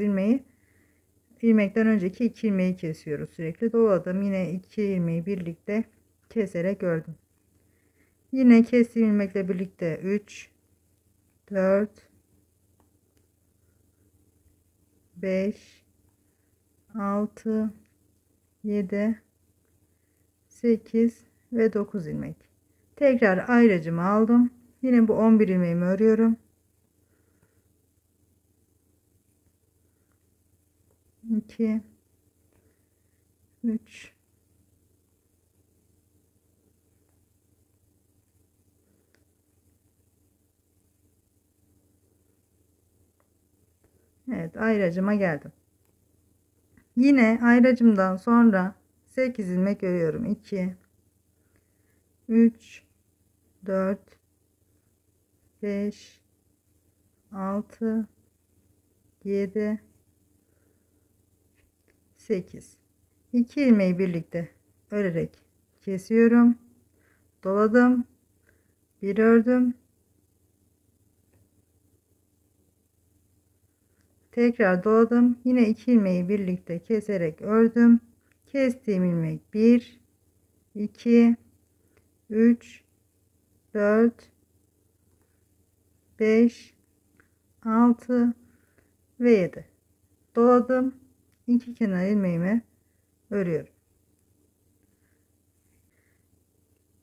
ilmekten önceki 2 ilmeği kesiyoruz sürekli. Doladım. Yine 2 ilmeği birlikte keserek ördüm. Yine kestiğim ilmekle birlikte 3, 4, 5, 6, 7, 8 ve 9 ilmek. Tekrar ayracımı aldım. Yine bu 11 ilmeğimi örüyorum. 2, 3, evet, ayracıma geldim. Yine ayracımdan sonra 8 ilmek örüyorum. 2, 3, 4, 5, 6, 7, 8. 2 ilmeği birlikte örerek kesiyorum. Doladım. Bir ördüm. Tekrar doladım. Yine 2 ilmeği birlikte keserek ördüm. Kestiğim ilmek 1, 2, 3, 4, 5, 6 ve 7. Doladım. 2 kenar ilmeğimi örüyorum.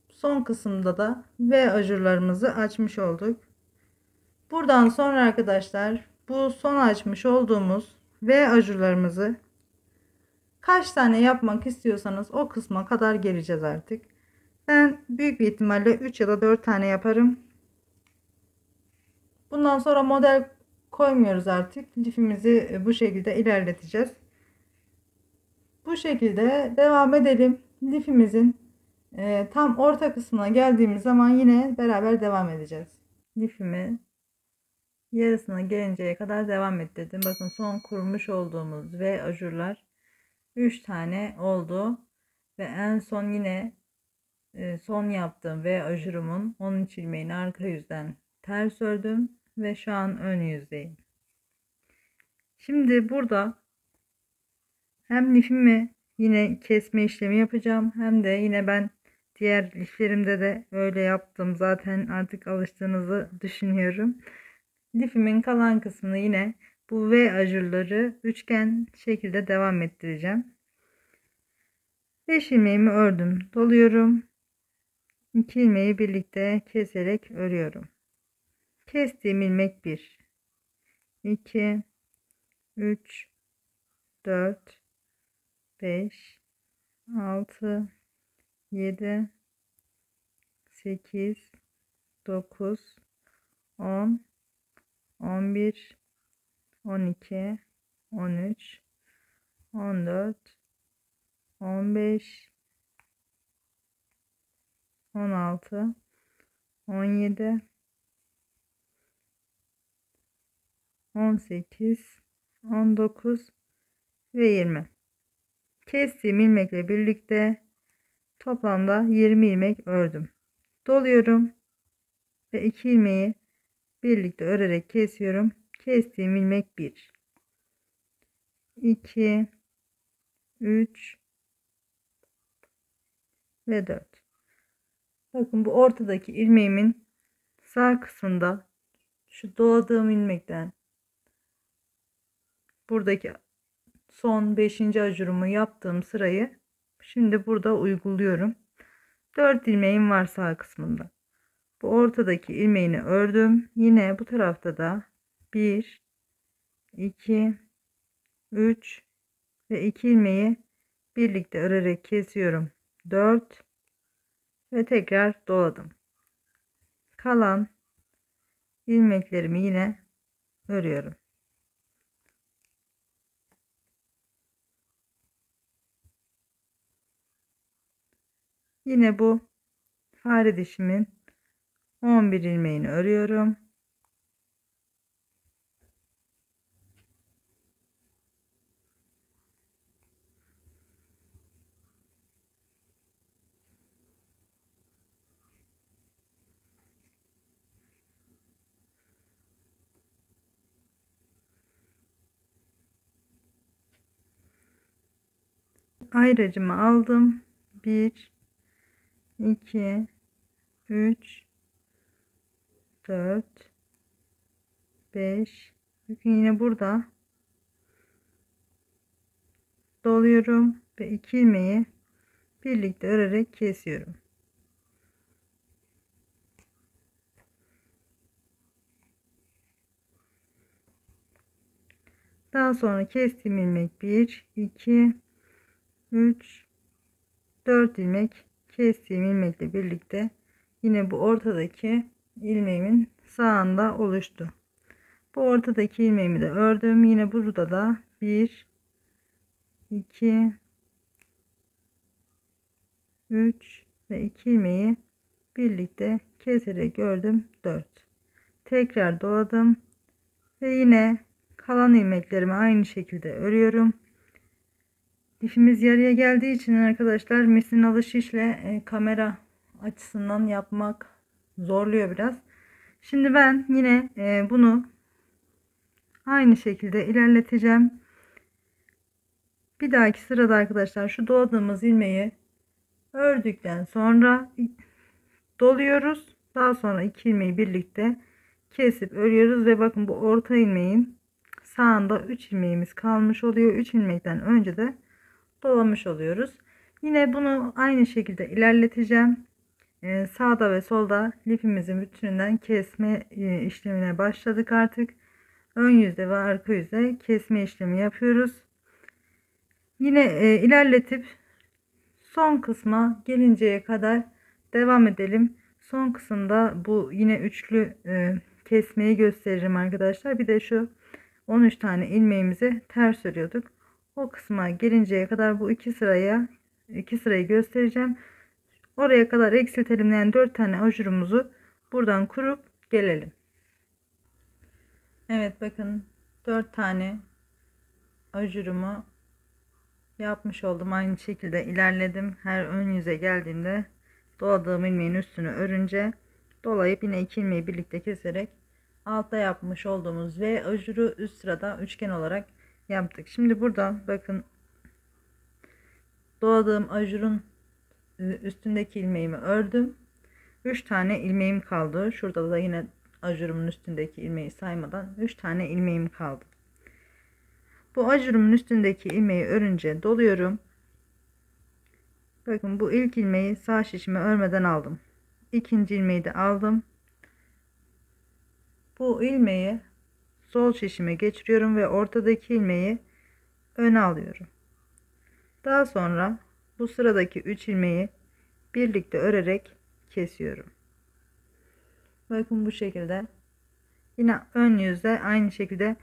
Son kısımda da V ajurlarımızı açmış olduk. Buradan sonra arkadaşlar bu son açmış olduğumuz V ajurlarımızı kaç tane yapmak istiyorsanız o kısma kadar geleceğiz artık. Ben büyük bir ihtimalle 3 ya da 4 tane yaparım. Bundan sonra model koymuyoruz artık. Lifimizi bu şekilde ilerleteceğiz. Bu şekilde devam edelim. Lifimizin tam orta kısmına geldiğimiz zaman yine beraber devam edeceğiz. Lifimi yarısına gelinceye kadar devam ettirdim. Bakın son kurmuş olduğumuz ve ajurlar 3 tane oldu. Ve en son yine son yaptığım ve ajurumun 13 ilmeğini arka yüzden ters ördüm. Ve şu an ön yüzdeyim. Şimdi burada hem lifimi yine kesme işlemi yapacağım. Hem de yine ben diğer liflerimde de öyle yaptım. Zaten artık alıştığınızı düşünüyorum. Lifimin kalan kısmını yine bu V ajurları üçgen şekilde devam ettireceğim. 5 ilmeğimi ördüm. Doluyorum. 2 ilmeği birlikte keserek örüyorum. Kestiğim ilmek 1, 2, 3, 4, 5, 6, 7, 8, 9, 10, 11, 12, 13, 14, 15, 16, 17, 18, 19 ve 20. Kestiğim ilmekle birlikte toplamda 20 ilmek ördüm. Doluyorum ve 2 ilmeği birlikte örerek kesiyorum. Kestiğim ilmek 1, 2, 3 ve 4. Bakın bu ortadaki ilmeğimin sağ kısmında şu doladığım ilmekten buradaki son 5. ajurumu yaptığım sırayı şimdi burada uyguluyorum. 4 ilmeğim var sağ kısmında. Bu ortadaki ilmeğini ördüm. Yine bu tarafta da 1, 2, 3 ve 2 ilmeği birlikte örerek kesiyorum. 4 ve tekrar doladım. Kalan ilmeklerimi yine örüyorum. Yine bu fare dişimin 11 ilmeğini örüyorum. Ayracımı aldım. 1 2 3 4 5. Bakın yine burada doluyorum ve 2 ilmeği birlikte örerek kesiyorum. Daha sonra kestiğim ilmek 1 2 3 4 ilmek kestiğim ilmekle birlikte yine bu ortadaki ilmeğimin sağında oluştu. Bu ortadaki ilmeğimi de ördüm. Yine burada da 1 2 3 ve 2 ilmeği birlikte keserek ördüm. 4. Tekrar doladım ve yine kalan ilmeklerimi aynı şekilde örüyorum. İpimiz yarıya geldiği için arkadaşlar mesin alışışla kamera açısından yapmak zorluyor biraz. Şimdi ben yine bunu aynı şekilde ilerleteceğim. Bir dahaki sırada arkadaşlar şu doladığımız ilmeği ördükten sonra doluyoruz. Daha sonra 2 ilmeği birlikte kesip örüyoruz ve bakın bu orta ilmeğin sağında 3 ilmeğimiz kalmış oluyor. 3 ilmekten önce de dolamış oluyoruz. Yine bunu aynı şekilde ilerleteceğim. Sağda ve solda lifimizin bütününden kesme işlemine başladık artık. Ön yüzde ve arka yüzde kesme işlemi yapıyoruz. Yine ilerletip son kısma gelinceye kadar devam edelim. Son kısımda bu yine üçlü kesmeyi gösteririm arkadaşlar. Bir de şu 13 tane ilmeğimizi ters örüyorduk. O kısma gelinceye kadar bu iki sırayı göstereceğim. Oraya kadar eksiltelim, yani 4 tane ajurumuzu buradan kurup gelelim. Evet, bakın 4 tane ajurumu yapmış oldum. Aynı şekilde ilerledim. Her ön yüze geldiğimde doladığım ilmeğin üstünü örünce dolayıp yine 2 ilmeği birlikte keserek altta yapmış olduğumuz V ajuru üst sırada üçgen olarak yaptık. Şimdi burada bakın doladığım ajurun üstündeki ilmeğimi ördüm. 3 tane ilmeğim kaldı. Şurada da yine ajurumun üstündeki ilmeği saymadan 3 tane ilmeğim kaldı. Bu ajurumun üstündeki ilmeği örünce doluyorum. Bakın bu ilk ilmeği sağ şişime örmeden aldım. İkinci ilmeği de aldım. Bu ilmeği sol şişime geçiriyorum ve ortadaki ilmeği öne alıyorum. Daha sonra bu sıradaki 3 ilmeği birlikte örerek kesiyorum. Bakın bu şekilde. Yine ön yüzde aynı şekilde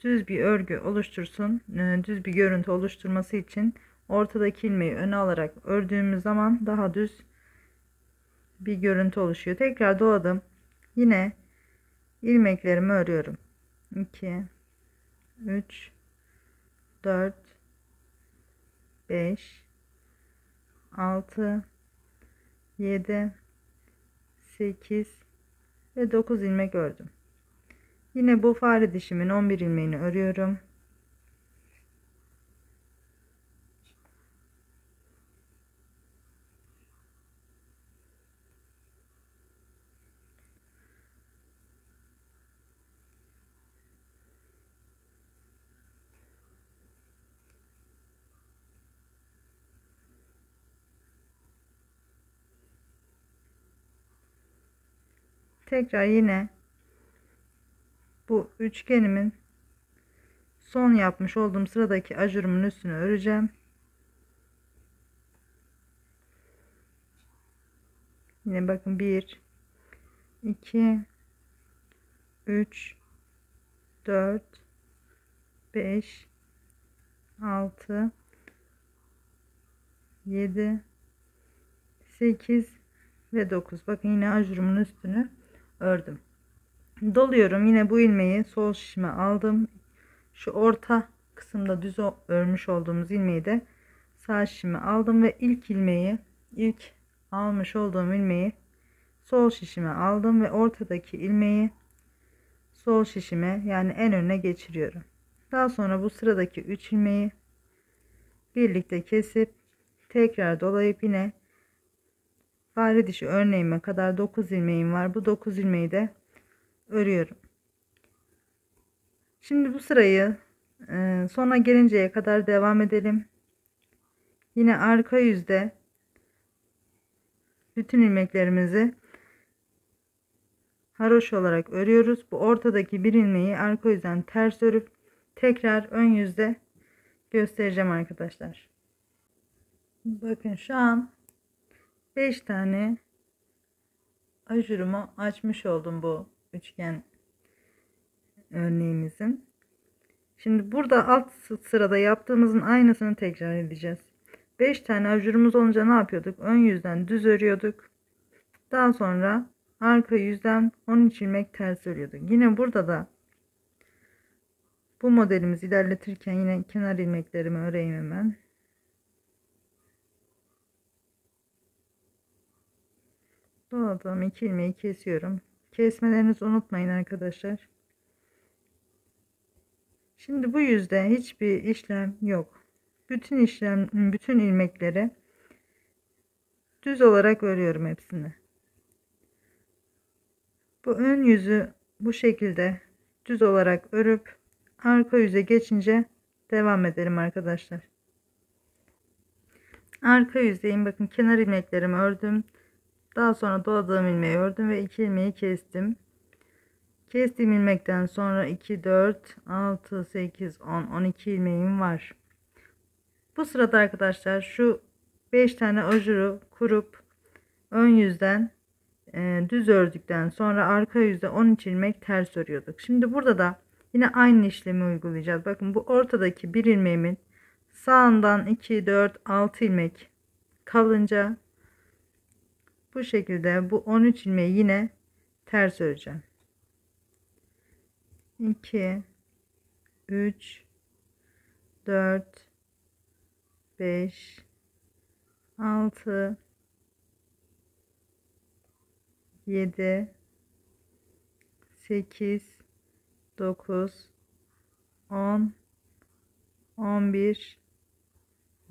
düz bir örgü oluştursun. Düz bir görüntü oluşturması için ortadaki ilmeği öne alarak ördüğümüz zaman daha düz bir görüntü oluşuyor. Tekrar doladım. Yine ilmeklerimi örüyorum. 2 3 4 5 6 7 8 ve 9 ilmek ördüm. Yine bu fare dişimin 11 ilmeğini örüyorum. Tekrar yine bu üçgenimin son yapmış olduğum sıradaki ajurumun üstünü öreceğim. Yine bakın 1, 2, 3, 4, 5, 6, 7, 8 ve 9. Bakın yine ajurumun üstünü ördüm. Doluyorum. Yine bu ilmeği sol şişime aldım. Şu orta kısımda düz örmüş olduğumuz ilmeği de sağ şişime aldım ve ilk almış olduğum ilmeği sol şişime aldım ve ortadaki ilmeği sol şişime, yani en önüne geçiriyorum. Daha sonra bu sıradaki 3 ilmeği birlikte kesip tekrar dolayıp yine fare dişi örneğime kadar 9 ilmeğim var. Bu 9 ilmeği de örüyorum. Şimdi bu sırayı sona gelinceye kadar devam edelim. Yine arka yüzde bütün ilmeklerimizi haroşa olarak örüyoruz. Bu ortadaki bir ilmeği arka yüzden ters örüp tekrar ön yüzde göstereceğim arkadaşlar. Bakın şu an 5 tane ajurumu açmış oldum bu üçgen örneğimizin. Şimdi burada alt sırada yaptığımızın aynısını tekrar edeceğiz. 5 tane ajurumuz olunca ne yapıyorduk? Ön yüzden düz örüyorduk. Daha sonra arka yüzden 13 ilmek ters örüyorduk. Yine burada da bu modelimizi ilerletirken yine kenar ilmeklerimi öreyim hemen. Doladığım 2 ilmeği kesiyorum. Kesmelerinizi unutmayın arkadaşlar. Şimdi bu yüzde hiçbir işlem yok. Bütün ilmekleri düz olarak örüyorum hepsini. Bu ön yüzü bu şekilde düz olarak örüp arka yüze geçince devam edelim arkadaşlar. Arka yüzdeyim. Bakın kenar ilmeklerimi ördüm. Daha sonra doladığım ilmeği ördüm ve 2 ilmeği kestim. Kestiğim ilmekten sonra 2, 4, 6, 8, 10, 12 ilmeğim var. Bu sırada arkadaşlar şu 5 tane ajuru kurup ön yüzden düz ördükten sonra arka yüzde 13 ilmek ters örüyorduk. Şimdi burada da yine aynı işlemi uygulayacağız. Bakın bu ortadaki bir ilmeğimin sağından 2, 4, 6 ilmek kalınca bu şekilde bu 13 ilmeği yine ters öreceğim. 2, 3, 4, 5, 6, 7, 8, 9, 10, 11,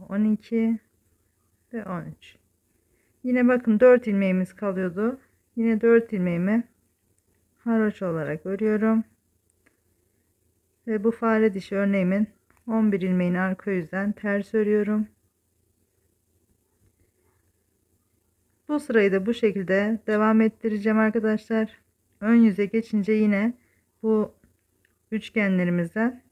12 ve 13. Yine bakın 4 ilmeğimiz kalıyordu. Yine 4 ilmeğimi haroşa olarak örüyorum. Ve bu fare dişi örneğimin 11 ilmeğini arka yüzden ters örüyorum. Bu sırayı da bu şekilde devam ettireceğim arkadaşlar. Ön yüze geçince yine bu üçgenlerimizden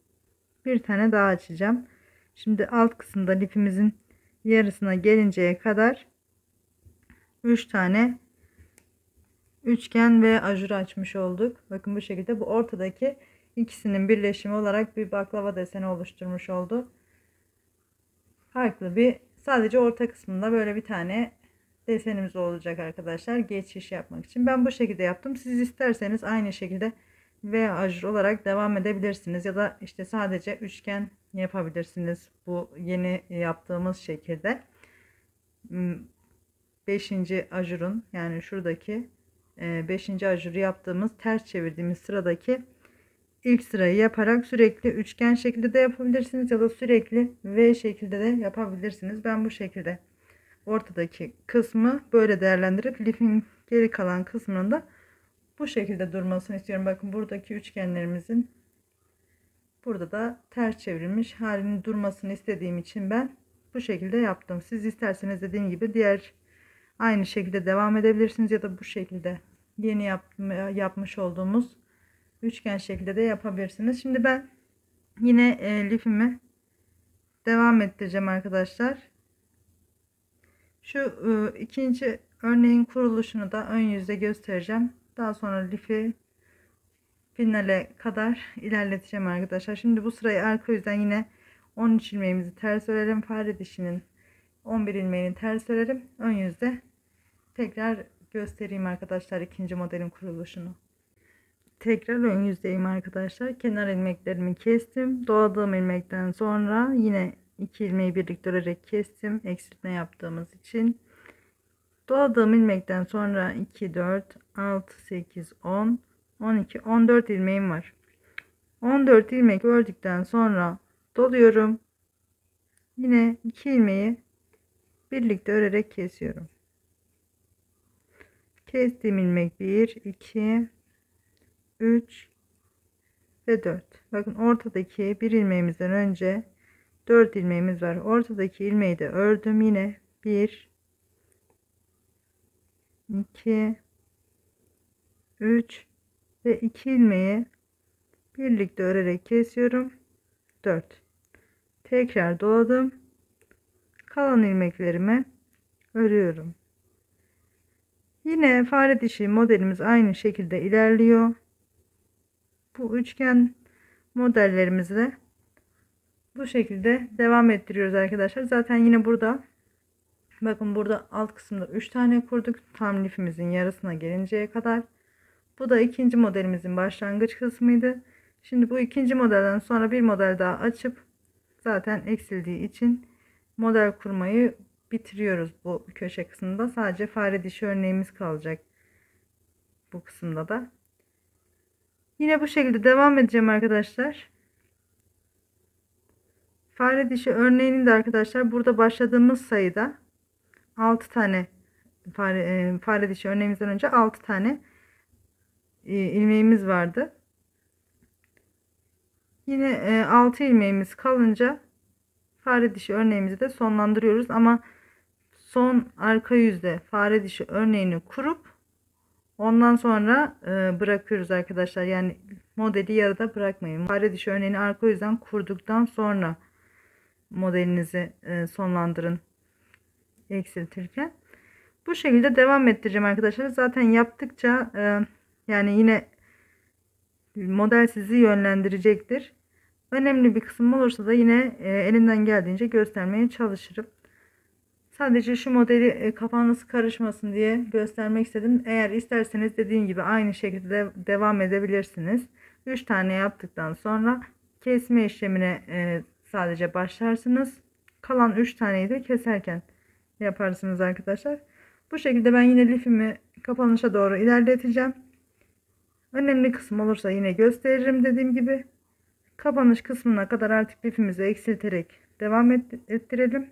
bir tane daha açacağım. Şimdi alt kısımda lifimizin yarısına gelinceye kadar 3 tane üçgen ve ajur açmış olduk. Bakın bu şekilde bu ortadaki ikisinin birleşimi olarak bir baklava deseni oluşturmuş oldu. Farklı bir, sadece orta kısmında böyle bir tane desenimiz olacak arkadaşlar, geçiş yapmak için. Ben bu şekilde yaptım. Siz isterseniz aynı şekilde V ajur olarak devam edebilirsiniz ya da işte sadece üçgen yapabilirsiniz bu yeni yaptığımız şekilde. 5. ajurun, yani şuradaki 5. ajuru yaptığımız, ters çevirdiğimiz sıradaki ilk sırayı yaparak sürekli üçgen şekilde de yapabilirsiniz ya da sürekli V şekilde de yapabilirsiniz. Ben bu şekilde ortadaki kısmı böyle değerlendirip lifin geri kalan kısmının da bu şekilde durmasını istiyorum. Bakın buradaki üçgenlerimizin burada da ters çevrilmiş halinin durmasını istediğim için ben bu şekilde yaptım. Siz isterseniz dediğim gibi diğer aynı şekilde devam edebilirsiniz ya da bu şekilde yeni yapmış olduğumuz üçgen şekilde de yapabilirsiniz. Şimdi ben yine lifimi devam ettireceğim arkadaşlar. Şu ikinci Örneğin kuruluşunu da ön yüzde göstereceğim. Daha sonra lifi finale kadar ilerleteceğim arkadaşlar. Şimdi bu sırayı arka yüzden yine 13 ilmeğimizi ters örelim. Fare dişinin 11 ilmeğini ters örelim. Ön yüzde tekrar göstereyim arkadaşlar ikinci modelin kuruluşunu. Tekrar ön yüzdeyim arkadaşlar. Kenar ilmeklerimi kestim. Doladığım ilmekten sonra yine 2 ilmeği birlikte örerek kestim. Eksiltme yaptığımız için. Doladığım ilmekten sonra 2, 4, 6, 8, 10, 12, 14 ilmeğim var. 14 ilmek ördükten sonra doluyorum. Yine 2 ilmeği birlikte örerek kesiyorum. Kestiğim ilmek 1, 2, 3 ve 4. Bakın ortadaki bir ilmeğimizden önce 4 ilmeğimiz var. Ortadaki ilmeği de ördüm. Yine 1, 2, 3 ve 2 ilmeği birlikte örerek kesiyorum. 4. Tekrar doladım. Kalan ilmeklerimi örüyorum. Yine fare dişi modelimiz aynı şekilde ilerliyor. Bu üçgen modellerimizi de bu şekilde devam ettiriyoruz arkadaşlar. Zaten yine burada bakın burada alt kısımda 3 tane kurduk. Tam lifimizin yarısına gelinceye kadar. Bu da ikinci modelimizin başlangıç kısmıydı. Şimdi bu ikinci modelden sonra bir model daha açıp zaten eksildiği için model kurmayı bitiriyoruz bu köşe kısmında. Sadece fare dişi örneğimiz kalacak bu kısımda da. Yine bu şekilde devam edeceğim arkadaşlar. Fare dişi örneğinin de arkadaşlar burada başladığımız sayıda 6 tane fare dişi örneğimizden önce 6 tane ilmeğimiz vardı. Yine 6 ilmeğimiz kalınca fare dişi örneğimizi de sonlandırıyoruz ama son arka yüzde fare dişi örneğini kurup ondan sonra bırakıyoruz arkadaşlar. Yani modeli yarıda bırakmayın. Fare dişi örneğini arka yüzden kurduktan sonra modelinizi sonlandırın eksiltirken. Bu şekilde devam ettireceğim arkadaşlar. Zaten yaptıkça yani yine model sizi yönlendirecektir. Önemli bir kısım olursa da yine elimden geldiğince göstermeye çalışırım. Sadece şu modeli kafanız karışmasın diye göstermek istedim. Eğer isterseniz dediğim gibi aynı şekilde devam edebilirsiniz. 3 tane yaptıktan sonra kesme işlemine sadece başlarsınız. Kalan 3 taneyi de keserken yaparsınız arkadaşlar. Bu şekilde ben yine lifimi kapanışa doğru ilerleteceğim. Önemli kısım olursa yine gösteririm dediğim gibi. Kapanış kısmına kadar artık lifimizi eksilterek devam ettirelim.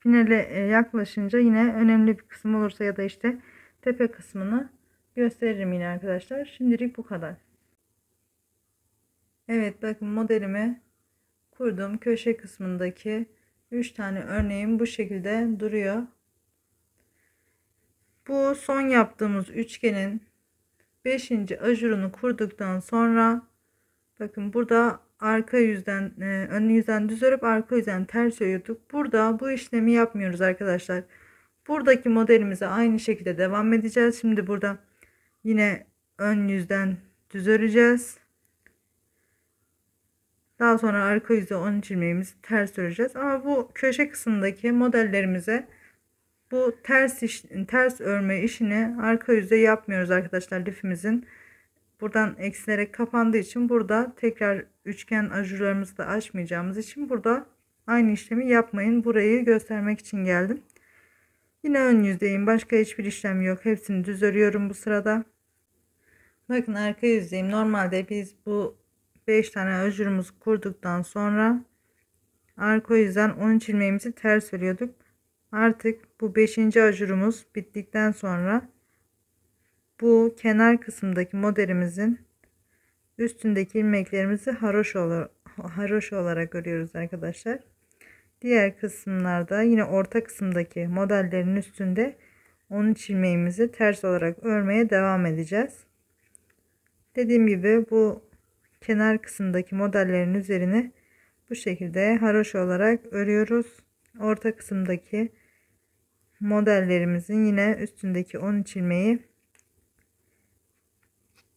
Finale yaklaşınca yine önemli bir kısım olursa ya da işte tepe kısmını gösteririm yine arkadaşlar. Şimdilik bu kadar. Evet, bakın modelimi kurdum. Köşe kısmındaki 3 tane örneğim bu şekilde duruyor. Bu son yaptığımız üçgenin 5. ajurunu kurduktan sonra bakın burada arka yüzden ön yüzden düz örüp arka yüzden ters örüyorduk. Burada bu işlemi yapmıyoruz arkadaşlar. Buradaki modelimize aynı şekilde devam edeceğiz. Şimdi burada yine ön yüzden düz öreceğiz. Daha sonra arka yüzde 13 ilmeğimizi ters öreceğiz. Ama bu köşe kısmındaki modellerimize bu ters örme işini arka yüzde yapmıyoruz arkadaşlar. Lifimizin buradan eksilerek kapandığı için burada tekrar üçgen ajurlarımızı da açmayacağımız için burada aynı işlemi yapmayın. Burayı göstermek için geldim. Yine ön yüzdeyim. Başka hiçbir işlem yok. Hepsini düz örüyorum bu sırada. Bakın arka yüzdeyim. Normalde biz bu 5 tane ajurumuzu kurduktan sonra arka yüzden 13 ilmeğimizi ters örüyorduk. Artık bu 5. ajurumuz bittikten sonra bu kenar kısımdaki modelimizin üstündeki ilmeklerimizi haroşa olarak örüyoruz arkadaşlar. Diğer kısımlarda yine orta kısımdaki modellerin üstünde 13 ilmeğimizi ters olarak örmeye devam edeceğiz. Dediğim gibi bu kenar kısımdaki modellerin üzerine bu şekilde haroşa olarak örüyoruz. Orta kısımdaki modellerimizin yine üstündeki 13 ilmeği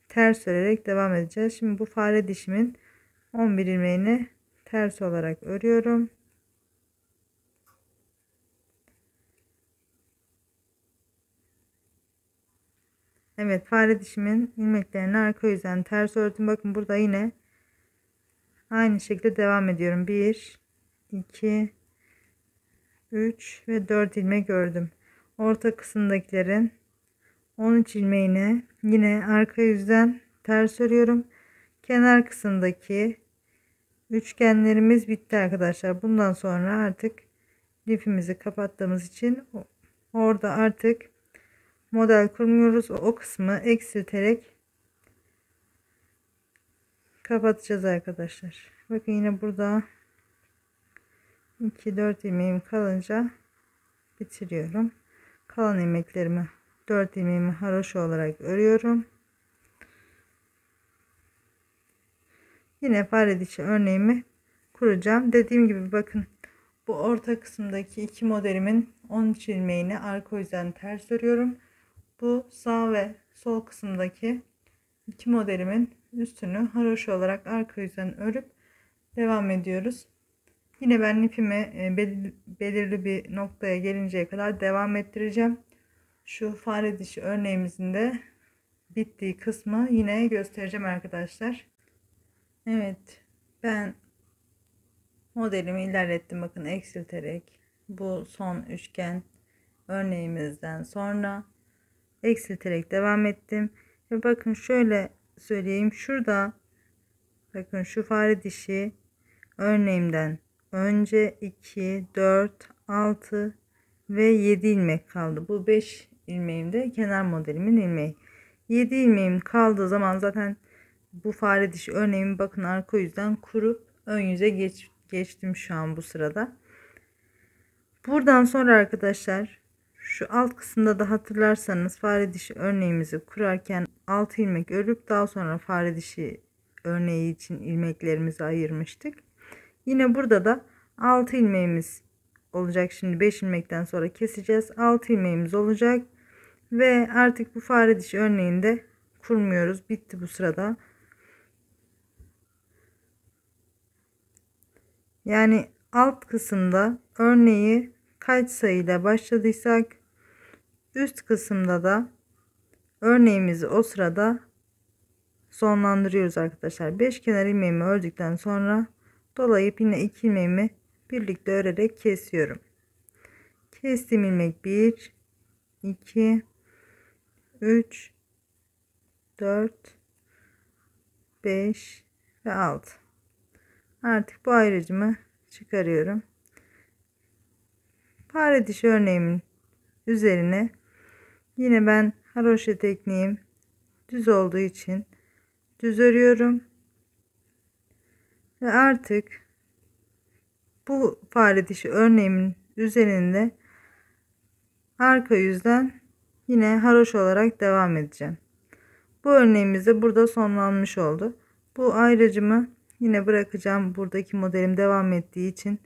ters örerek devam edeceğiz. Şimdi bu fare dişimin 11 ilmeğini ters olarak örüyorum. Evet, fare dişimin ilmeklerini arka yüzden ters ördüm. Bakın burada yine aynı şekilde devam ediyorum. 1 2 3 ve 4 ilmek ördüm. Orta kısımdakilerin 13 ilmeğini yine arka yüzden ters örüyorum. Kenar kısımdaki üçgenlerimiz bitti arkadaşlar. Bundan sonra artık lifimizi kapattığımız için orada artık model kurmuyoruz. O kısmı eksilterek kapatacağız arkadaşlar. Bakın yine burada 2-4 ilmeğim kalınca bitiriyorum. Kalan ilmeklerimi 4 ilmeğimi haroşa olarak örüyorum. Yine fare dişi örneğimi kuracağım. Dediğim gibi bakın, bu orta kısımdaki iki modelimin 13 ilmeğini arka yüzden ters örüyorum. Bu sağ ve sol kısımdaki iki modelimin üstünü haroşa olarak arka yüzden örüp devam ediyoruz. Yine ben ipimi belirli bir noktaya gelinceye kadar devam ettireceğim. Şu fare dişi örneğimizin de bittiği kısmı yine göstereceğim arkadaşlar. Evet, ben modelimi ilerlettim. Bakın, eksilterek bu son üçgen örneğimizden sonra eksilterek devam ettim. Ve bakın şöyle söyleyeyim, şurada bakın şu fare dişi örneğimden önce 2 4 6 ve 7 ilmek kaldı. Bu 5 ilmeğim de kenar modelimin ilmeği. 7 ilmeğim kaldığı zaman zaten bu fare dişi örneğimi bakın arka yüzden kurup ön yüze geçtim şu an bu sırada. Buradan sonra arkadaşlar şu alt kısımda da hatırlarsanız fare dişi örneğimizi kurarken 6 ilmek örüp daha sonra fare dişi örneği için ilmeklerimizi ayırmıştık. Yine burada da 6 ilmeğimiz olacak. Şimdi 5 ilmekten sonra keseceğiz. 6 ilmeğimiz olacak ve artık bu fare dişi örneğinde kurmuyoruz. Bitti bu sırada. Yani alt kısımda örneği kaç sayıyla başladıysak üst kısımda da örneğimizi o sırada sonlandırıyoruz arkadaşlar. 5 kenar ilmeğimi ördükten sonra dolayıp yine 2 ilmeğimi birlikte örerek kesiyorum. Kestiğim ilmek 1 2 3 4 5 ve 6. Artık bu ayrıcımı çıkarıyorum. Fare dişi örneğimin üzerine yine ben haroşa tekniğim düz olduğu için düz örüyorum. Ve artık bu fare dişi örneğimin üzerinde arka yüzden yine haroşa olarak devam edeceğim. Bu örneğimiz de burada sonlanmış oldu. Bu ayrıcımı yine bırakacağım. Buradaki modelim devam ettiği için.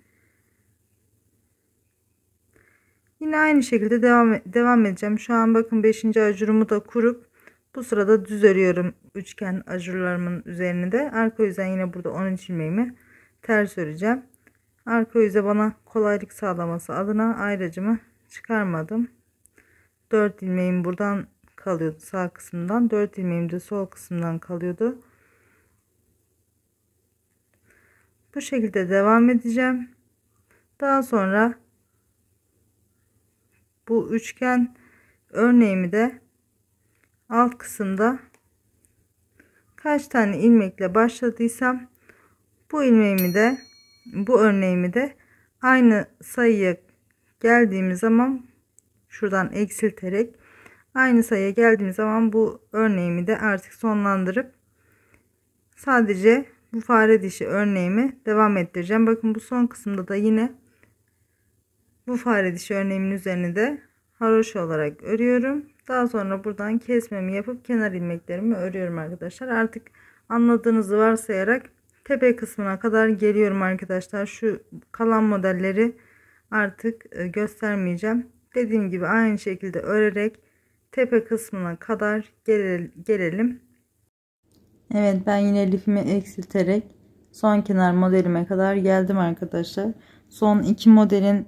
Yine aynı şekilde devam edeceğim. Şu an bakın 5. ajurumu da kurup bu sırada düz örüyorum üçgen ajurlarımın üzerine de. Arka yüzden yine burada 13 ilmeğimi ters öreceğim. Arka yüze bana kolaylık sağlaması adına ayrıcımı çıkarmadım. 4 ilmeğim buradan kalıyordu sağ kısımdan. 4 ilmeğim de sol kısımdan kalıyordu. Bu şekilde devam edeceğim. Daha sonra bu üçgen örneğimi de alt kısımda kaç tane ilmekle başladıysam bu örneğimi de aynı sayıya geldiğimiz zaman şuradan eksilterek aynı sayıya geldiğim zaman bu örneğimi de artık sonlandırıp sadece bu fare dişi örneğimi devam ettireceğim. Bakın bu son kısımda da yine bu fare dişi örneğimin üzerine de haroşa olarak örüyorum. Daha sonra buradan kesmemi yapıp kenar ilmeklerimi örüyorum arkadaşlar. Artık anladığınızı varsayarak tepe kısmına kadar geliyorum arkadaşlar. Şu kalan modelleri artık göstermeyeceğim. dediğim gibi aynı şekilde örerek tepe kısmına kadar gelelim. Evet, ben yine lifimi eksilterek son kenar modelime kadar geldim arkadaşlar. Son iki modelin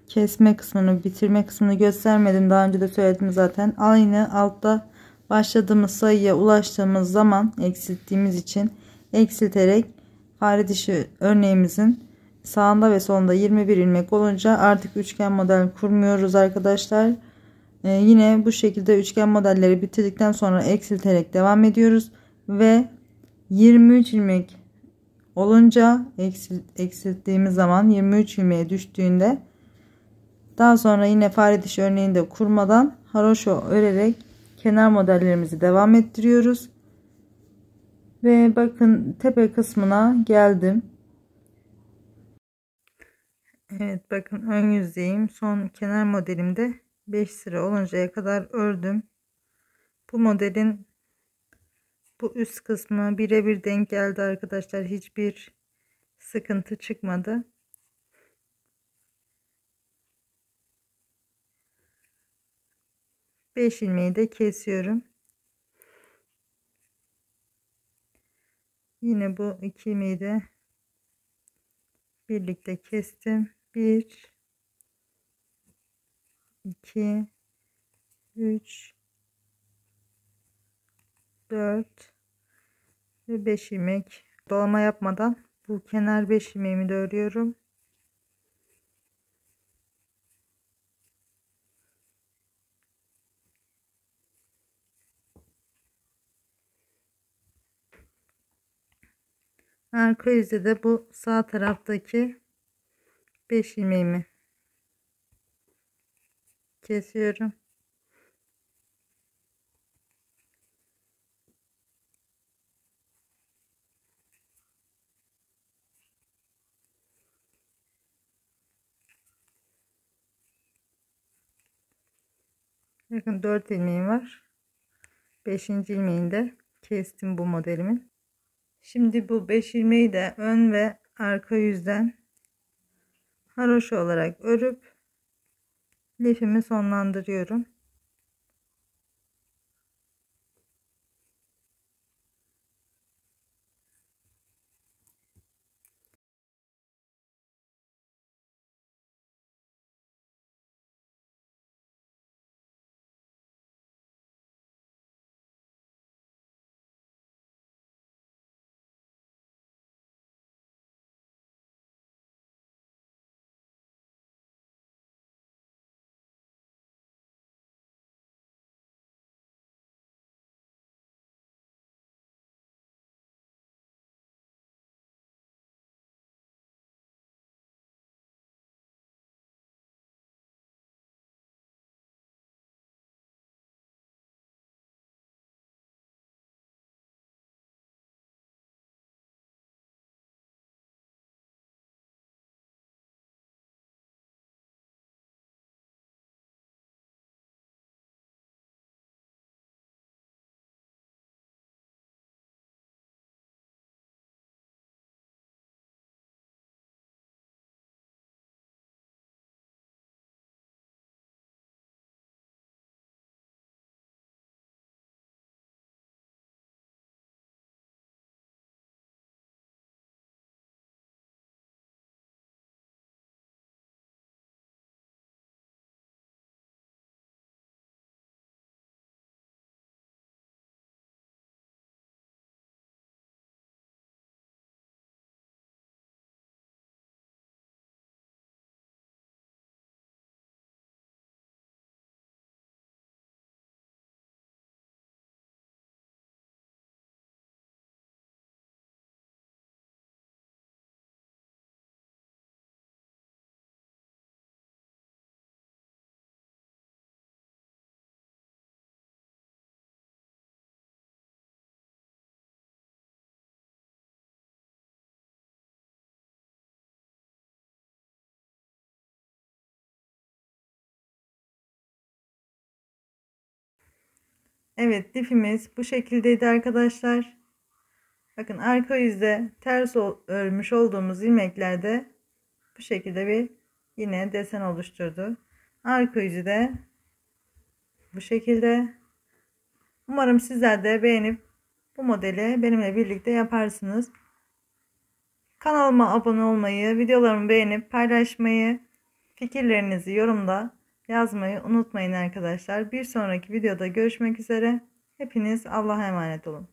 kesme kısmını, bitirme kısmını göstermedim. Daha önce de söyledim zaten. Aynı altta başladığımız sayıya ulaştığımız zaman eksilttiğimiz için eksilterek fare dişi örneğimizin sağında ve solunda 21 ilmek olunca artık üçgen model kurmuyoruz arkadaşlar. Yine bu şekilde üçgen modelleri bitirdikten sonra eksilterek devam ediyoruz ve 23 ilmek olunca eksilttiğimiz zaman 23 ilmeğe düştüğünde daha sonra yine fare dişi örneğinde kurmadan haroşo örerek kenar modellerimizi devam ettiriyoruz. Ve bakın tepe kısmına geldim. Evet, bakın ön yüzeyim son kenar modelimde 5 sıra oluncaya kadar ördüm. Bu modelin bu üst kısmı birebir denk geldi arkadaşlar. Hiçbir sıkıntı çıkmadı. Beş ilmeği de kesiyorum. Yine bu iki ilmeği de birlikte kestim. 1 2 3 4 ve 5 ilmek dolama yapmadan bu kenar 5 ilmeğimi de örüyorum. Arka yüzde de bu sağ taraftaki 5 ilmeğimi kesiyorum. Bakın 4 ilmeğim var. 5. ilmeğini de kestim bu modelimin. Şimdi bu 5 ilmeği de ön ve arka yüzden haroşa olarak örüp lifimi sonlandırıyorum. Evet, lifimiz bu şekildeydi arkadaşlar. Bakın arka yüzde ters örmüş olduğumuz ilmeklerde bu şekilde bir yine desen oluşturdu. Arka yüzü de bu şekilde. Umarım sizler de beğenip bu modeli benimle birlikte yaparsınız. Kanalıma abone olmayı, videolarımı beğenip paylaşmayı, fikirlerinizi yorumda yazmayı unutmayın arkadaşlar. Bir sonraki videoda görüşmek üzere. Hepiniz Allah'a emanet olun.